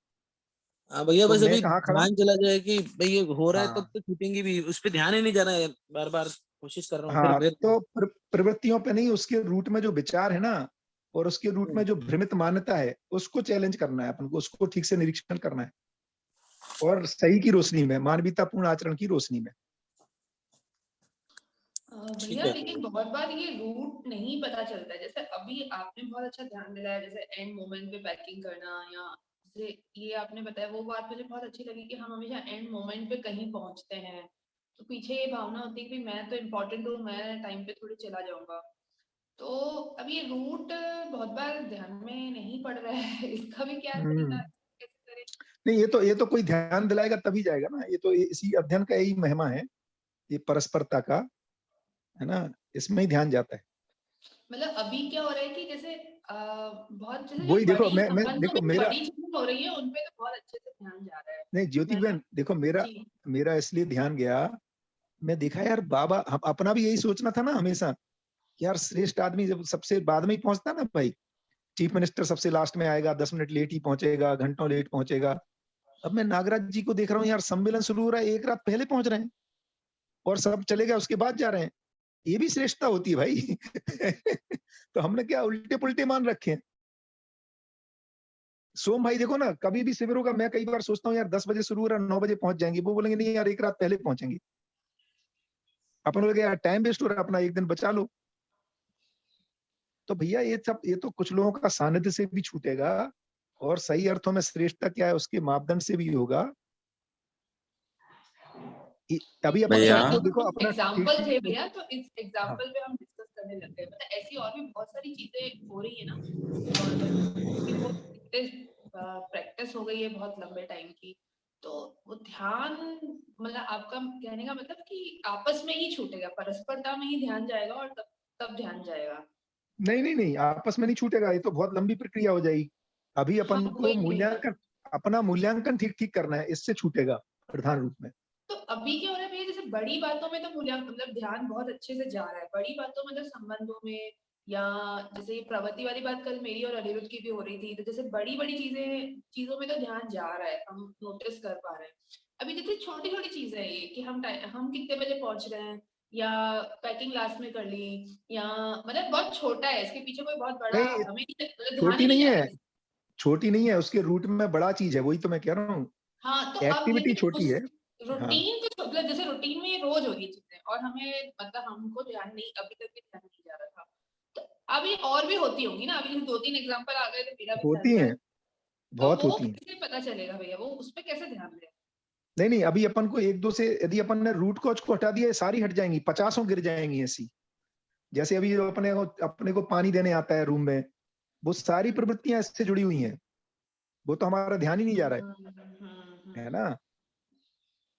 हाँ भैया, तो बस मैं अभी कहाँ खड़ा हूँ? ध्यान चला जाए कि भाई ये हो रहा है तब हाँ तो छूटेंगी भी, उस पर ध्यान ही नहीं जा रहा है, बार बार कोशिश कर रहा हूँ हाँ, फिर तो प्रवृत्तियों पे नहीं, उसके रूट में जो विचार है ना, और उसके रूट में जो भ्रमित मान्यता है, उसको चैलेंज करना है अपन को, उसको ठीक से निरीक्षण करना है, और सही की रोशनी में, मानवीयतापूर्ण आचरण की रोशनी में। ठीक भैया है। लेकिन बहुत बार ये रूट नहीं पता चलता है। जैसे अभी आपने बहुत अच्छा ध्यान दिलाया, जैसे एंड मोमेंट पे पैकिंग करना, या जैसे ये आपने बताया, वो बात मुझे बहुत अच्छी लगी कि हम हमेशा एंड मोमेंट पे कहीं पहुंचते हैं, तो पीछे ये भावना होती है कि मैं तो इम्पोर्टेंट हूँ, मैं टाइम पे थोड़ी चला जाऊंगा। तो अब ये रूट बहुत बार ध्यान में नहीं पड़ रहा है, इसका भी क्या तरीका है, कैसे करें? नहीं, ये तो कोई ध्यान दिलाएगा तभी जाएगा ना, ये तो इसी अध्ययन का यही महिमा है, ये परस्परता का, है ना, इसमें ही ध्यान जाता है। मतलब अभी क्या हो रहा है कि जैसे बहुत जैसे जो वही देखो, बड़ी मैं संबंधों देखो में मेरा, बड़ी चीजें हो रही है, उनपे तो बहुत अच्छे से ध्यान जा रहा है। नहीं ज्योति मैंने बहन देखो, मेरा जी मेरा इसलिए ध्यान गया, मैं देखा यार बाबा, हम अपना भी यही सोचना था ना हमेशा कि यार श्रेष्ठ आदमी जब सबसे बाद में ही पहुंचता है ना भाई, चीफ मिनिस्टर सबसे लास्ट में आएगा, 10 मिनट लेट ही पहुंचेगा, घंटों लेट पहुंचेगा। अब मैं नागराज जी को देख रहा हूँ यार, सम्मेलन शुरू हो रहा है, एक रात पहले पहुंच रहे हैं, और सब चले गए उसके बाद जा रहे हैं। ये भी श्रेष्ठता होती है भाई। तो हमने क्या उल्टे पुल्टे मान रखे हैं। सोम भाई देखो ना, कभी भी शिविर होगा, मैं कई बार सोचता हूँ यार 10 बजे शुरू हो रहा है, 9 बजे पहुंच जाएंगे, वो बोलेंगे नहीं यार एक रात पहले पहुंचेंगे। अपन बोलेंगे यार टाइम वेस्ट हो रहा है, अपना एक दिन बचा लो। तो भैया ये तो कुछ लोगों का सानिध्य से भी छूटेगा, और सही अर्थों में श्रेष्ठता क्या है उसके मापदंड से भी होगा। अभी अपन भैया सबको देखो अपना एग्जाम्पल थे ठीक, भैया, तो इस हाँ एग्जाम्पल पे हम डिस्कस करने लग गए। मतलब ऐसी और भी बहुत सारी चीजें हो रही है ना, और कि वो प्रैक्टिस हो गई है बहुत लंबे टाइम की, तो वो ध्यान, मतलब आपका कहने का मतलब कि आपस में ही छूटेगा, परस्परता में ही ध्यान जाएगा, और तब तब ध्यान जाएगा। नहीं नहीं नहीं, आपस में नहीं छूटेगा, ये तो बहुत लंबी प्रक्रिया हो जाएगी। अभी हाँ अपन को वही भैया। मूल्यांकन, अपना मूल्यांकन ठीक ठीक करना है, इससे छूटेगा प्रधान रूप में। तो अभी क्या हो रहा है भैया, जैसे बड़ी बातों में तो मूल्यांकन, मतलब ध्यान बहुत अच्छे से जा रहा है, बड़ी बातों में, मतलब संबंधों में, या जैसे ये प्रवृत्ति वाली बात कल मेरी और अनिरुद्ध की भी हो रही थी, तो जैसे बड़ी बड़ी चीजों में तो ध्यान जा रहा है, हम नोटिस कर पा रहे हैं। अभी जैसे छोटी छोटी चीजें हैं ये, कि हम कितने बजे पहुंच रहे हैं, या पैकिंग लास्ट में कर ली, या मतलब बहुत छोटा है, इसके पीछे कोई बहुत बड़ा नहीं, हमें नहीं, मतलब ध्यान छोटी ही नहीं नहीं जा है, रहा है। छोटी नहीं है, उसके रूट में बड़ा चीज है, वही तो मैं कह रहा हूँ। हाँ, तो अब एक्टिविटी लेकिन छोटी उस है। हाँ रूटीन तो, मतलब जैसे रूटीन में ये रोज हो रही चीजें, और हमें मतलब हमको ध्यान नहीं, अभी तक भी ध्यान नहीं जा रहा था, तो अभी और भी होती होंगी ना, अभी 2-3 एग्जांपल आ गए तो मेरा भी ध्यान होती जा हैं, रहा है। तो बहुत वो होती हैं। कैसे पता चलेगा भैया, वो उस पे कैसे ध्यान दें? नहीं नहीं, अभी अपन को एक दो से, यदि अपन ने रूट कॉज को हटा दिया, ये सारी हट जाएंगी, 50 गिर जाएंगी ऐसी। जैसे अभी जो अपने को पानी देने आता है रूम में, वो सारी प्रवृत्तियां इससे जुड़ी हुई हैं, वो तो हमारा ध्यान ही नहीं जा रहा है ना।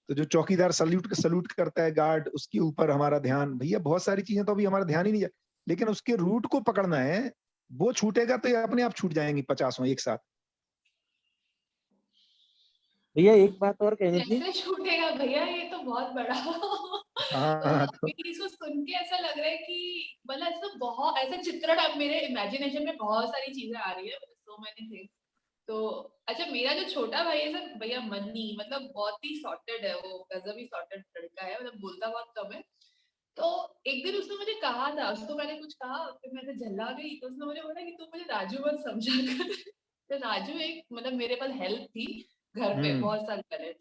तो जो चौकीदार सल्यूट सल्यूट करता है गार्ड, उसके ऊपर हमारा ध्यान, भैया बहुत सारी चीजें तो अभी हमारा ध्यान ही नहीं जा, लेकिन उसके रूट को पकड़ना है, वो छूटेगा तो ये अपने आप छूट जाएंगी 50 एक साथ। भैया एक बात और कहनी थी। कैसे छूटेगा भैया, ये तो बहुत बड़ा मतलब हाँ तो अभी इसको सुन के ऐसा लग रहा है कि मतलब ऐसा बहुत ऐसा चित्रण अब मेरे इमेजिनेशन में बहुत सारी चीजें आ रही है, सो मैनी थिंग्स। तो अच्छा, मेरा जो छोटा भाई है सर भैया, मन्नी, मतलब बहुत ही सॉर्टेड है वो, गजब ही सॉर्टेड लड़का है, मतलब बोलता बहुत कम है। तो एक दिन उसने मुझे कहा था, उसको मैंने कुछ कहा, फिर मैं ऐसे झल्ला गई, तो उसने मुझे बोला कि तू मुझे राजू मत समझा कर। तो राजू एक, मतलब मेरे पास हेल्प थी घर पे हम्म, बहुत साल पहले।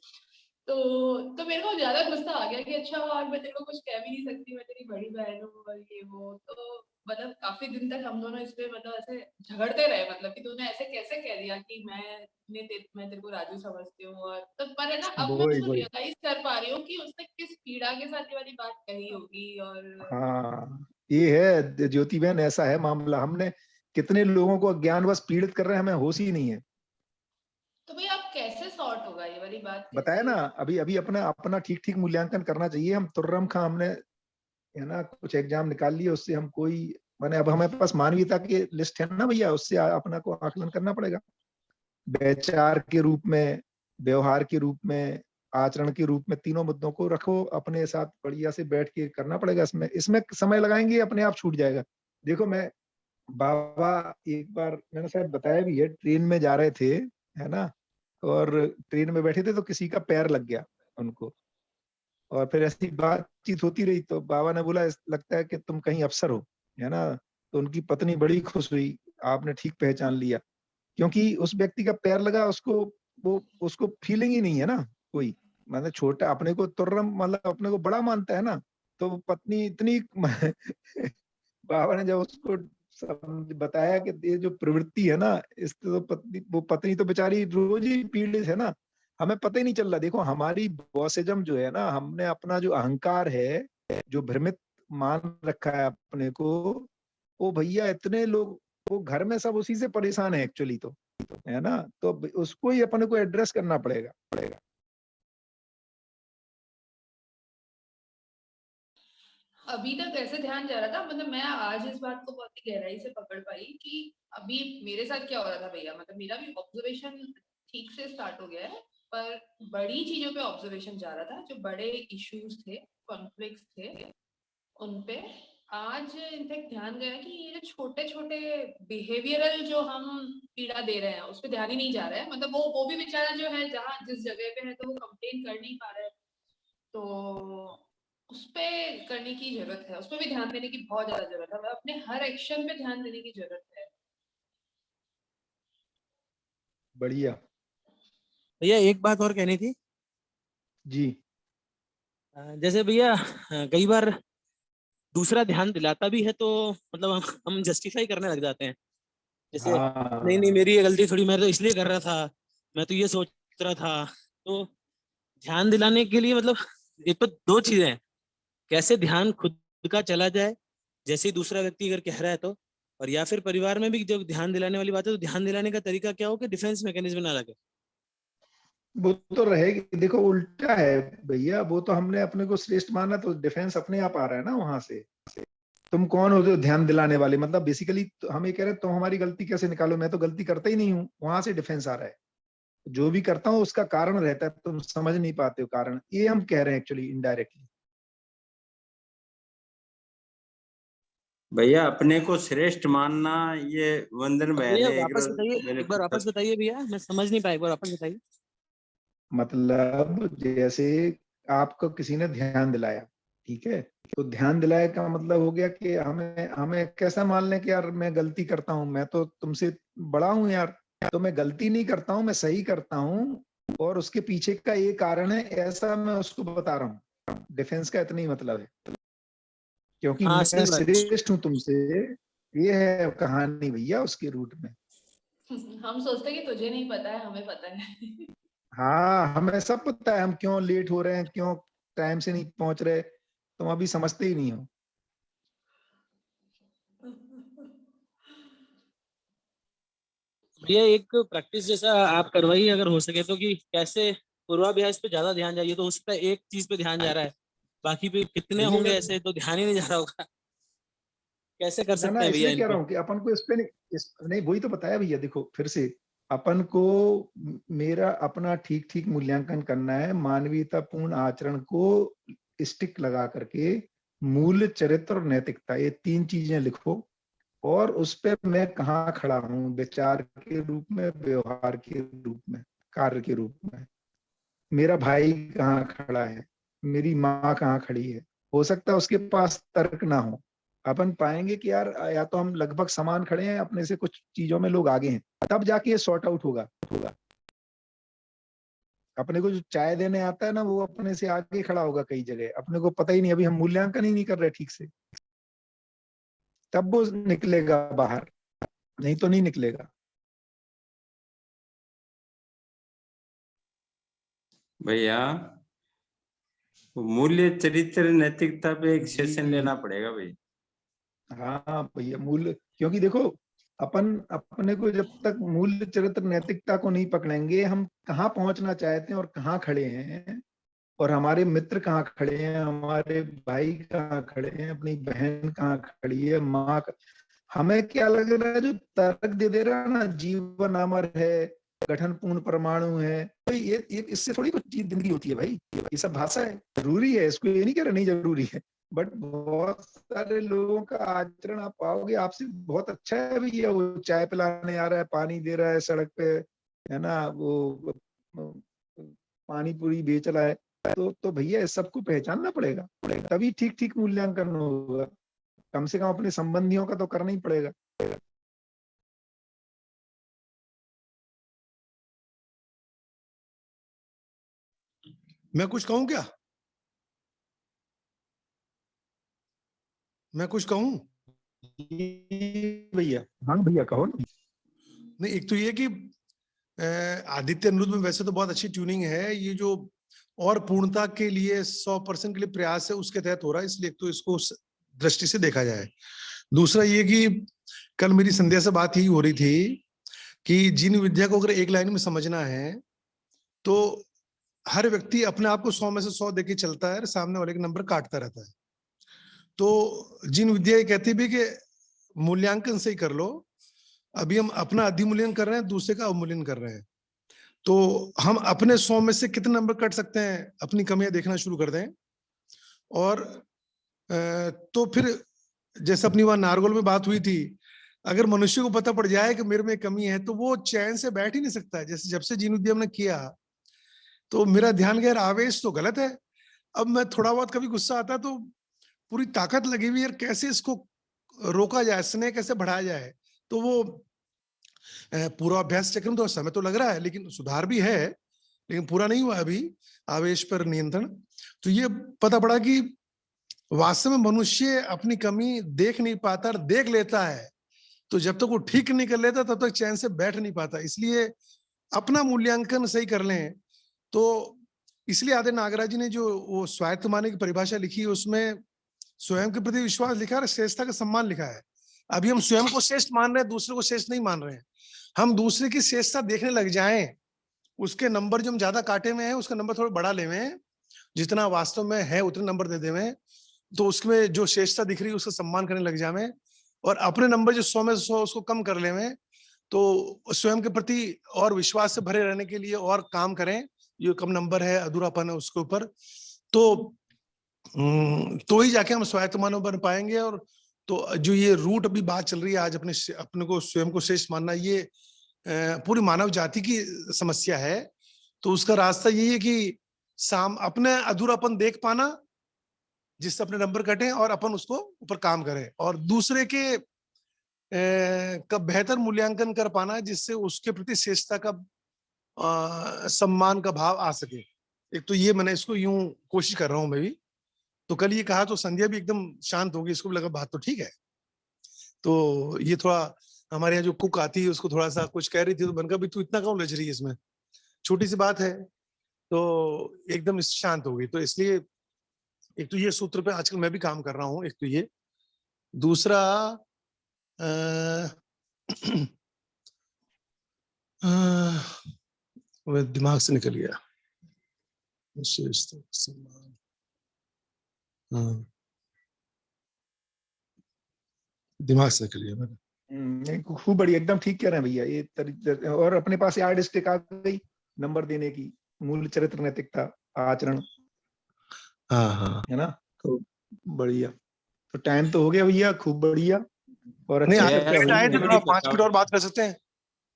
तो मेरे को ज्यादा गुस्सा आ गया कि अच्छा, और मैं तेरे को कुछ कह भी नहीं सकती, मैं तेरी बड़ी बहन हूँ और ये वो। तो मतलब काफी दिन तक हम दोनों इस पे मतलब ऐसे झगड़ते रहे, मतलब कि तूने ऐसे कैसे कह दिया कि मैं तेरे को राजू समझती हूँ। और तो पर है ना, अब मैं वही उसको वही, रियलाइज कर पा रही हूँ कि उसने किस पीड़ा के साथ ये वाली बात कही होगी। और हाँ ये है ज्योति बहन, ऐसा है मामला, हमने कितने लोगों को अज्ञानवश पीड़ित कर रहे हैं, हमें होश ही नहीं है। तो भाई आप कैसे सॉर्ट होगा ये वाली वाली बात बताया कैसे ना, अभी अभी अपना अपना ठीक ठीक मूल्यांकन करना चाहिए। हम तुर्रम खां हमने, है ना, कुछ एग्जाम निकाल लिए, उससे हम कोई माने अब हमारे पास मानवीयता की लिस्ट है ना भैया, उससे अपना को आकलन करना पड़ेगा। विचार के रूप में, व्यवहार के रूप में, आचरण के रूप में, तीनों मुद्दों को रखो अपने साथ, बढ़िया से बैठ के करना पड़ेगा। इसमें इसमें समय लगाएंगे, अपने आप छूट जाएगा। देखो मैं, बाबा एक बार मैंने शायद बताया भी है, ट्रेन में जा रहे थे, है ना, और ट्रेन में बैठे थे तो किसी का पैर लग गया उनको, और फिर ऐसी बातचीत होती रही तो बाबा ने बोला लगता है कि तुम कहीं अफसर हो, है ना। तो उनकी पत्नी बड़ी खुश हुई, आपने ठीक पहचान लिया, क्योंकि उस व्यक्ति का पैर लगा, उसको वो उसको फीलिंग ही नहीं है ना कोई, मतलब छोटा अपने को तुर्रम, मतलब अपने को बड़ा मानता है ना। तो वो पत्नी इतनी बाबा ने जब उसको बताया कि ये जो प्रवृत्ति है ना, इस तो पत्नी तो बेचारी रोज ही पीड़ित है ना, हमें पता ही नहीं चल रहा। देखो हमारी बॉसिज्म जो है ना, हमने अपना जो अहंकार है, जो भ्रमित मान रखा है अपने को, वो भैया इतने लोग, वो घर में सब उसी से परेशान है एक्चुअली, तो है ना, तो उसको ही अपने को एड्रेस करना पड़ेगा। अभी तक ऐसे ध्यान जा रहा था, मतलब मैं आज इस बात को बहुत ही गहराई से पकड़ पाई कि अभी मेरे साथ क्या हो रहा था भैया, मतलब मेरा भी ऑब्जर्वेशन ठीक से स्टार्ट हो गया है, पर बड़ी चीजों पे ऑब्जर्वेशन जा रहा था, जो बड़े इश्यूज थे, कॉन्फ्लिक्ट्स थे, उनपे आज इनफैक्ट ध्यान गया कि ये जो छोटे छोटे बिहेवियरल जो हम पीड़ा दे रहे हैं, उस पर ध्यान ही नहीं जा रहा है। मतलब वो भी बेचारा जो है, जहाँ जिस जगह पे है, तो वो कंप्लेन कर नहीं पा रहा है, तो उस पे करने की जरूरत है, उस पर भी ध्यान देने की बहुत ज्यादा जरूरत है, अपने हर एक्शन पे ध्यान देने की जरूरत है। बढ़िया। भैया एक बात और कहनी थी। जी। जैसे भैया कई बार दूसरा ध्यान दिलाता भी है तो मतलब हम जस्टिफाई करने लग जाते हैं, जैसे नहीं नहीं हाँ, मेरी ये गलती थोड़ी, मैं तो इसलिए कर रहा था, मैं तो ये सोच रहा था। तो ध्यान दिलाने के लिए मतलब एक तो दो चीजें हैं, कैसे ध्यान खुद का चला जाए जैसे ही दूसरा व्यक्ति अगर कह रहा है तो, और या फिर परिवार में भी जब ध्यान दिलाने वाली बात है तो ध्यान दिलाने का तरीका क्या हो कि डिफेंस मैकेनिज्म ना लगे। वो तो रहेगी। देखो उल्टा है भैया, वो तो हमने अपने को श्रेष्ठ माना तो डिफेंस अपने आप आ रहा है ना वहां से। तुम कौन होते हो ध्यान दिलाने वाले, मतलब बेसिकली तो हम ये कह रहे हैं तुम हमारी गलती कैसे निकालो, मैं तो गलती करता ही नहीं हूँ, वहां से डिफेंस आ रहा है। जो भी करता हूँ उसका कारण रहता है, तुम समझ नहीं पाते हो कारण, ये हम कह रहे हैं एक्चुअली इनडायरेक्टली। भैया अपने को श्रेष्ठ मानना, ये वंदन अब बहन भैया ने वापस बताइए, मेरे एक बार वापस बताइए भैया, मैं समझ नहीं पाया, एक बार वापस बताइए। मतलब जैसे आपको किसी ने ध्यान दिलाया, ठीक है, तो ध्यान दिलाया का मतलब हो गया कि हमें हमें कैसा मान लें कि यार मैं गलती करता हूँ, मैं तो तुमसे बड़ा हूँ यार, तो मैं गलती नहीं करता हूँ, मैं सही करता हूँ, और उसके पीछे का ये कारण है, ऐसा मैं उसको बता रहा हूँ। डिफेंस का इतना ही मतलब है, क्योंकि हाँ मैं सही बात। श्रेष्ठ हूँ तुमसे, ये है कहानी भैया उसके रूट में। हम सोचते हैं कि तुझे नहीं पता है, हमें पता है। हाँ हमें सब पता है, हम क्यों लेट हो रहे हैं, क्यों टाइम से नहीं पहुंच रहे, तुम अभी समझते ही नहीं हो। भैया एक प्रैक्टिस जैसा आप करवाइए अगर हो सके तो, कि कैसे पूर्वाभ्यास पे ज्यादा ध्यान जाइए, तो हो सकता है एक चीज पे ध्यान जा रहा है, बाकी पे कितने भैया होंगे ऐसे तो ध्यान ही नहीं जा रहा होगा। कैसे कर ना सकते ना, हैं भैया इसलिए कह रहा इनको। हूँ कि अपन को इस पे नहीं, नहीं वही तो बताया भैया। देखो फिर से अपन को मेरा अपना ठीक ठीक मूल्यांकन करना है, मानवीयतापूर्ण आचरण को स्टिक लगा करके, मूल्य, चरित्र और नैतिकता, ये तीन चीजें लिखो, और उस पे मैं कहाँ खड़ा हूँ, विचार के रूप में, व्यवहार के रूप में, कार्य के रूप में, मेरा भाई कहाँ खड़ा है, मेरी माँ कहाँ खड़ी है। हो सकता है उसके पास तर्क ना हो, अपन पाएंगे कि यार या तो हम लगभग समान खड़े हैं, अपने से कुछ चीजों में लोग आगे हैं, तब जाके ये सॉर्ट आउट होगा। अपने को जो चाय देने आता है ना, वो अपने से आगे खड़ा होगा कई जगह, अपने को पता ही नहीं, अभी हम मूल्यांकन ही नहीं कर रहे ठीक से, तब वो निकलेगा बाहर, नहीं तो नहीं निकलेगा। भैया मूल्य, चरित्र, नैतिकता पे एक जी सेशन लेना पड़ेगा भाई। हाँ भैया, मूल्य, क्योंकि देखो अपन अपने को जब तक मूल्य चरित्र नैतिकता को नहीं पकड़ेंगे, हम कहाँ पहुंचना चाहते हैं और कहाँ खड़े हैं, और हमारे मित्र कहाँ खड़े हैं, हमारे भाई कहाँ खड़े हैं, अपनी बहन कहाँ खड़ी है, माँ हमें क्या लग रहा है, जो तर्क दे रहा है ना, जीवन अमर है, गठन पूर्ण परमाणु है, तो ये इससे थोड़ी कुछ जिंदगी होती है भाई। ये सब भाषा है, जरूरी है, इसको ये नहीं कह रहा नहीं जरूरी है, बट बहुत सारे लोगों का आचरण आप पाओगे, आपसे बहुत अच्छा है भैया, वो चाय पिलाने आ रहा है, पानी दे रहा है सड़क पे, है ना, वो पानी पूरी बेच रहा है, तो भैया इस सबको पहचानना पड़ेगा, तभी ठीक ठीक मूल्यांकन होगा। कम से कम अपने संबंधियों का तो करना ही पड़ेगा। मैं कुछ कहूं क्या? मैं कुछ कहूं? भैया, हाँ भैया कहो ना। नहीं, एक तो ये कि आदित्य अनिरुद्ध में वैसे तो बहुत अच्छी ट्यूनिंग है, ये जो और पूर्णता के लिए 100% के लिए प्रयास है उसके तहत हो रहा है, इसलिए एक तो इसको उस दृष्टि से देखा जाए। दूसरा ये कि कल मेरी संध्या से बात ही हो रही थी कि जीन विद्या को अगर एक लाइन में समझना है तो हर व्यक्ति अपने आप को 100 में से 100 देके चलता है और सामने वाले का नंबर काटता रहता है। तो जीन विद्या ये कहती भी कि मूल्यांकन सही कर लो। अभी हम अपना अधिमूल्यन कर रहे हैं, दूसरे का अवमूल्यन कर रहे हैं, तो हम अपने 100 में से कितने नंबर कट सकते हैं, अपनी कमियां देखना शुरू कर दें। और तो फिर जैसे अपनी वहां नारगोल में बात हुई थी, अगर मनुष्य को पता पड़ जाए कि मेरे में कमी है तो वो चैन से बैठ ही नहीं सकता है। जैसे जब से जीन उद्यम ने किया तो मेरा ध्यान गया, आवेश तो गलत है, अब मैं थोड़ा बहुत कभी गुस्सा आता है तो पूरी ताकत लगी हुई है कैसे इसको रोका जाए, स्नेह कैसे बढ़ाया जाए। तो वो पूरा अभ्यास चक्र में तो समय तो लग रहा है, लेकिन सुधार भी है, लेकिन पूरा नहीं हुआ अभी आवेश पर नियंत्रण। तो ये पता पड़ा कि वास्तव में मनुष्य अपनी कमी देख नहीं पाता, और देख लेता है तो जब तक वो ठीक नहीं कर लेता तब तक चैन से बैठ नहीं पाता। इसलिए अपना मूल्यांकन सही कर लें। तो इसलिए आदि नागराज जी ने जो वो स्वायत्त माने की परिभाषा लिखी है उसमें स्वयं के प्रति विश्वास लिखा है और श्रेष्ठता का सम्मान लिखा है। अभी हम स्वयं को श्रेष्ठ मान रहे हैं, दूसरे को श्रेष्ठ नहीं मान रहे हैं। हम दूसरे की श्रेष्ठता देखने लग जाएं, उसके नंबर जो हम ज्यादा काटे में है उसका नंबर थोड़ा बढ़ा लेवे, जितना वास्तव में है उतने नंबर दे देवे, तो उसमें जो श्रेष्ठता दिख रही है उसका सम्मान करने लग जावे, और अपने नंबर जो 100 में 100 उसको कम कर लेवे, तो स्वयं के प्रति और विश्वास से भरे रहने के लिए और काम करें। ये कम नंबर है, अधूरापन है उसके ऊपर, तो ही जाके हम स्वायत्त मानव बन पाएंगे। और तो जो ये रूट अभी बात चल रही है आज, अपने को स्वयं को श्रेष्ठ मानना, ये पूरी मानव जाति की समस्या है। तो उसका रास्ता यही है कि अपने अधूरापन देख पाना जिससे अपने नंबर कटें और अपन उसको ऊपर काम करें, और दूसरे के का बेहतर मूल्यांकन कर पाना जिससे उसके प्रति श्रेष्ठता का सम्मान का भाव आ सके। एक तो ये मैंने इसको यूं कोशिश कर रहा हूं मैं भी। तो कल ये कहा तो संध्या भी एकदम शांत हो गई, इसको भी लगा बात तो ठीक है। तो ये थोड़ा हमारे यहाँ जो कुक आती है उसको थोड़ा सा कुछ कह रही थी तो बनका भी तू इतना क्यों उलझ रही है इसमें, छोटी सी बात है, तो एकदम शांत हो गई। तो इसलिए एक तो ये सूत्र पे आजकल मैं भी काम कर रहा हूँ, एक तो ये। दूसरा वह दिमाग से निकल गया, दिमाग से निकल गया। खूब बढ़िया, एकदम ठीक कह रहे हैं भैया ये। और अपने पास यार्ड स्टिक आ गई नंबर देने की, मूल्य चरित्र नैतिकता आचरण, हाँ है ना, तो बढ़िया। तो टाइम तो हो गया भैया, खूब बढ़िया। और नहीं, अच्छी आए थे, थोड़ा 5 मिनट और बात कर सकते हैं।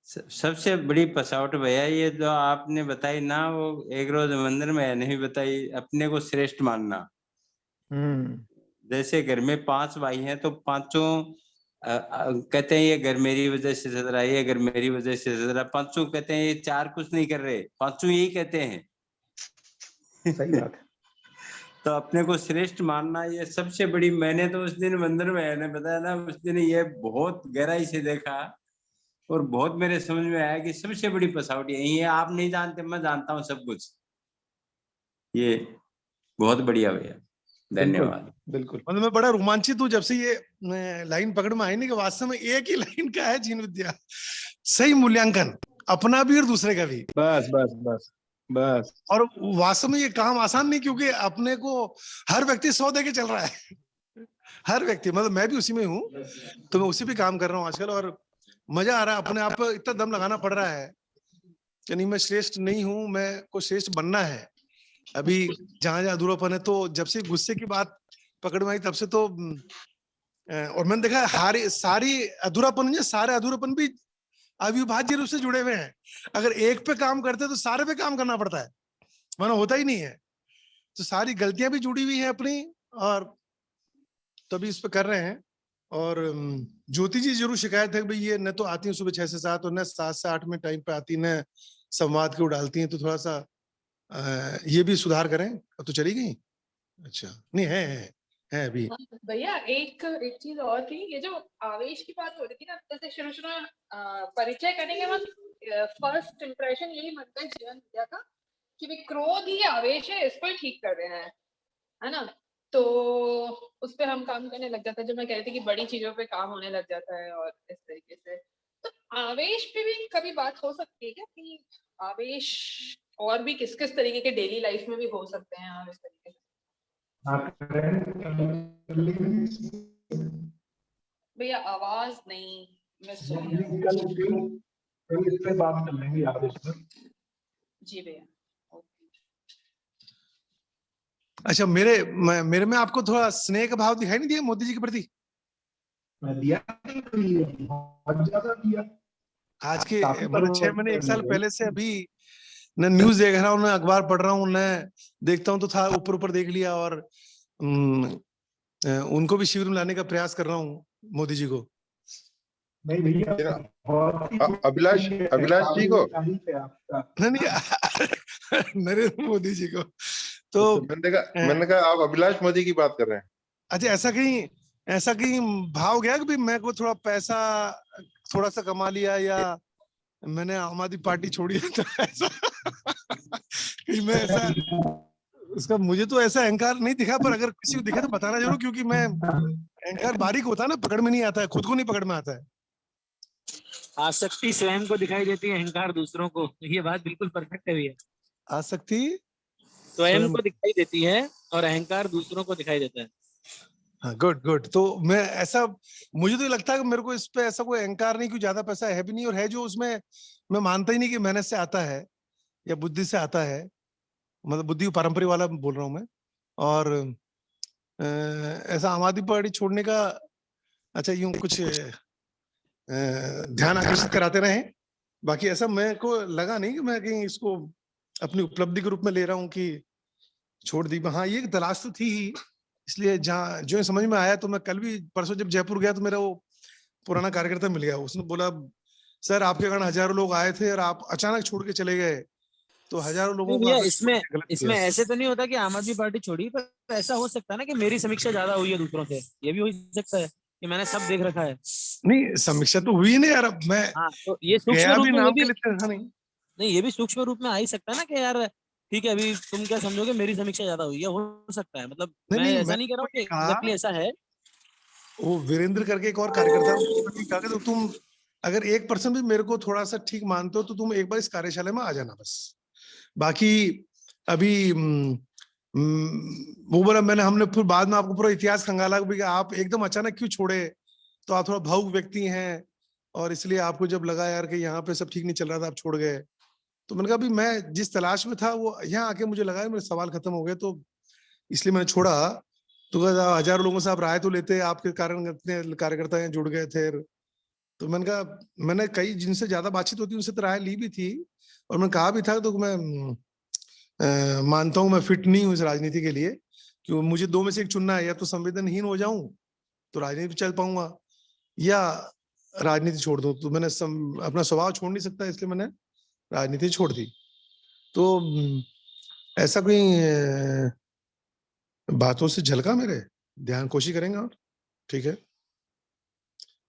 सबसे बड़ी पसावट भैया ये जो आपने बताई ना, वो एक रोज मंदिर में नहीं बताई, अपने को श्रेष्ठ मानना। जैसे घर में 5 भाई हैं तो पांचों कहते हैं ये घर मेरी वजह से चल रहा है, ये घर मेरी वजह से चल रहा है। पांचों कहते हैं ये 4 कुछ नहीं कर रहे, पांचों यही कहते हैं। सही बात है। तो अपने को श्रेष्ठ मानना ये सबसे बड़ी, मैंने तो उस दिन मंदिर में बताया ना, उस दिन ये बहुत गहराई से देखा और बहुत मेरे समझ में आया कि सबसे बड़ी पसावट यही है। आप नहीं जानते, मैं जानता हूँ सब कुछ। ये बहुत बढ़िया भैया। धन्यवाद। बिल्कुल। मतलब मैं बड़ा रोमांचित हूँ जब से ये लाइन पकड़ में आई नहीं कि वास्तव में एक ही लाइन का है जीवन विद्या, सही मूल्यांकन, अपना भी और दूसरे का भी। बस बस बस बस। और वास्तव में ये काम आसान नहीं, क्योंकि अपने को हर व्यक्ति 100 देके चल रहा है। हर व्यक्ति, मतलब मैं भी उसी में हूँ, तो मैं उसी पे काम कर रहा हूँ आजकल, और मजा आ रहा है। अपने आप पर इतना दम लगाना पड़ रहा है कि नहीं, मैं श्रेष्ठ नहीं हूँ, मैं को श्रेष्ठ बनना है। अभी जहां जहां अधूरापन है, तो जब से गुस्से की बात पकड़ में आई तब से तो और मैंने देखा सारी अधूरापन, सारे अधूरापन भी अविभाज्य रूप से जुड़े हुए हैं। अगर एक पे काम करते हैं तो सारे पे काम करना पड़ता है, वरना होता ही नहीं है। तो सारी गलतियां भी जुड़ी हुई हैं अपनी, और तभी इस पे कर रहे हैं। और ज्योति जी जरूर शिकायत है भाई, ये न तो आती है सुबह 6 से 7 और न 7 से 8 में टाइम पे आती, न संवाद के डालती हैं, तो थोड़ा सा ये भी सुधार करें। तो चली गई? अच्छा, नहीं है अभी। भैया एक चीज और थी, ये जो आवेश की बात हो रही थी ना, जैसे शुरू में परिचय करने के बाद फर्स्ट इम्प्रेशन यही बनता है जीवन विद्या का कि भाई क्रोध ही आवेश है, इसको ही ठीक कर देना है ना। तो उस पे हम काम करने लग जाते हैं, जो मैं कह रही थी कि बड़ी चीजों पे काम होने लग जाता है और इस तरीके से। तो आवेश पे भी कभी बात हो सकती है क्या कि आवेश और भी किस किस तरीके के डेली लाइफ में भी हो सकते हैं और इस तरीके से? भैया आवाज नहीं मिस हो रही है। कल इस पे बात कर लेंगे आवेश पर। जी भैया। अच्छा, मेरे में आपको थोड़ा स्नेह का भाव दिखाई नहीं दिया मोदी जी के प्रति? मैं दिया बहुत ज्यादा दिया। आज के काफी मतलब 6 महीने 1 साल परिवर्तन पहले से अभी न न्यूज देख रहा हूँ, न अखबार पढ़ रहा हूँ, न देखता हूँ तो था ऊपर देख लिया, और उनको भी शिविर में लाने का प्रयास कर रहा हूँ, मोदी जी को। नहीं भैया, अभिलाष जी को नहीं नरेंद्र मोदी जी को। तो मैंने कहा आप अभिलाष मोदी की बात कर रहे हैं। अच्छा, ऐसा कहीं भाव गया कि भाई मैं को थोड़ा पैसा थोड़ा सा कमा लिया, या मैंने आम आदमी पार्टी छोड़ी है, तो ऐसा कि मैं ऐसा, उसका मुझे तो ऐसा अहंकार नहीं दिखा, पर अगर किसी को दिखे तो बताना जरूर, क्योंकि मैं अहंकार बारीक होता है ना, पकड़ में नहीं आता है, खुद को नहीं पकड़ में आता है। आसक्ति स्वयं को दिखाई देती है, अहंकार दूसरों को। ये बात बिल्कुल परफेक्ट है भैया। आसक्ति स्वयं को दिखाई देती है और अहंकार दूसरों को दिखाई देता है। हाँ, गुड। तो मैं ऐसा, मुझे तो ये लगता है कि मेरे को इस पे ऐसा कोई अहंकार नहीं, क्योंकि ज्यादा पैसा है भी नहीं, और है जो उसमें मैं मानता ही नहीं कि मेहनत से आता है या बुद्धि से आता है, मतलब बुद्धि पारंपरिक वाला बोल रहा हूँ मैं। और ऐसा आम आदमी पार्टी छोड़ने का, अच्छा यूं कुछ ध्यान आकर्षित कराते रहे, बाकी ऐसा मेरे को लगा नहीं कि मैं कहीं इसको अपनी उपलब्धि के रूप में ले रहा हूँ कि छोड़ दी। हाँ, ये तलाश तो थी ही, इसलिए जहाँ जो समझ में आया, तो मैं कल भी परसों जब जयपुर गया तो मेरा वो पुराना कार्यकर्ता मिल गया, उसने बोला सर आपके कारण हजारों लोग आए थे और आप अचानक छोड़ के चले गए, तो हजारों लोगों को इसमें ऐसे तो नहीं होता कि आम आदमी पार्टी छोड़ी, पर ऐसा हो सकता है ना कि मेरी समीक्षा ज्यादा हुई है दूसरों से, ये भी हो सकता है कि मैंने सब देख रखा है। नहीं, समीक्षा तो हुई नहीं यार, अब मैं तो ये सूक्ष्म रूप में नाम के लिए नहीं, ये भी सूक्ष्म रूप में आ ही सकता है ना कि यार ठीक है, अभी तुम क्या समझोगे, मेरी समीक्षा ज्यादा हुई है, हो सकता है। मतलब मैं ऐसा नहीं कह रहा हूँ कि एग्जैक्टली ऐसा है। वो वीरेंद्र करके एक और कार्यकर्ता, तो तुम अगर 1% भी मेरे को थोड़ा सा ठीक मानते हो तो तुम एक बार इस कार्यशाला में आ जाना बस। बाकी अभी वो बोला, हमने फिर बाद में आपको पूरा इतिहास खंगाला कि आप एकदम अचानक क्यों छोड़े, तो आप थोड़ा भावुक व्यक्ति हैं और इसलिए आपको जब लगा यार कि यहाँ पे सब ठीक नहीं चल रहा था, आप छोड़ गए। तो मैंने कहा मैं जिस तलाश में था वो यहाँ आके मुझे लगा मेरे सवाल खत्म हो गए, तो इसलिए मैंने छोड़ा। तो हजारों लोगों से आप राय तो लेते, आपके कारण इतने कार्यकर्ता जुड़ गए थे। तो मैंने कहा, मैंने कई जिनसे ज्यादा बातचीत होती उनसे तो राय ली भी थी, और मैं कहा भी था तो मैं मानता हूं मैं फिट नहीं हूं इस राजनीति के लिए, क्यों मुझे 2 में से एक चुनना है, या तो संवेदनहीन हो जाऊं तो राजनीति चल पाऊंगा, या राजनीति छोड़ दूं। तो मैंने अपना स्वभाव छोड़ नहीं सकता, इसलिए मैंने राजनीति छोड़ दी। तो ऐसा कोई बातों से झलका मेरे ध्यान, कोशिश करेंगे। और ठीक है,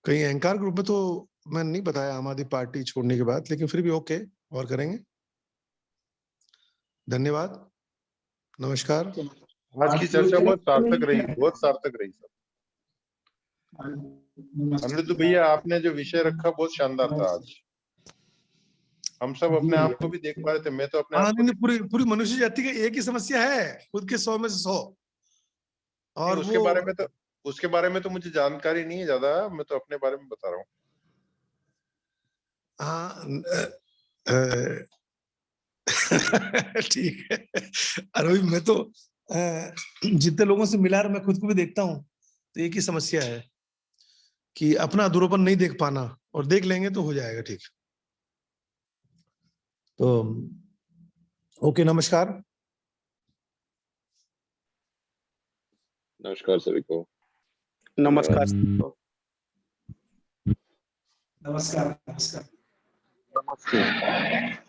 कहीं अहंकार ग्रुप में तो मैंने नहीं बताया आम आदमी पार्टी छोड़ने के बाद, लेकिन फिर भी ओके, और करेंगे। धन्यवाद, नमस्कार, आज की चर्चा बहुत सार्थक रही, बहुत सार्थक रही सब। अनिरुद्ध भैया, आपने जो विषय रखा बहुत शानदार था आज। हम सब अपने आप को भी देख पा रहे थे, मैं तो अपने आप को पूरी मनुष्य जाति की एक ही समस्या है, खुद के 100 में से 100। और उसके बारे में तो मुझे जानकारी नहीं है ज्यादा, मैं तो अपने बारे में बता रहा हूँ। ठीक है। अरे मैं तो जितने लोगों से मिला और मैं खुद को भी देखता हूँ, तो एक ही समस्या है कि अपना अधूरापन नहीं देख पाना, और देख लेंगे तो हो जाएगा ठीक। तो ओके, नमस्कार। नमस्कार सभी को। नमस्कार। नमस्कार। नमस्कार।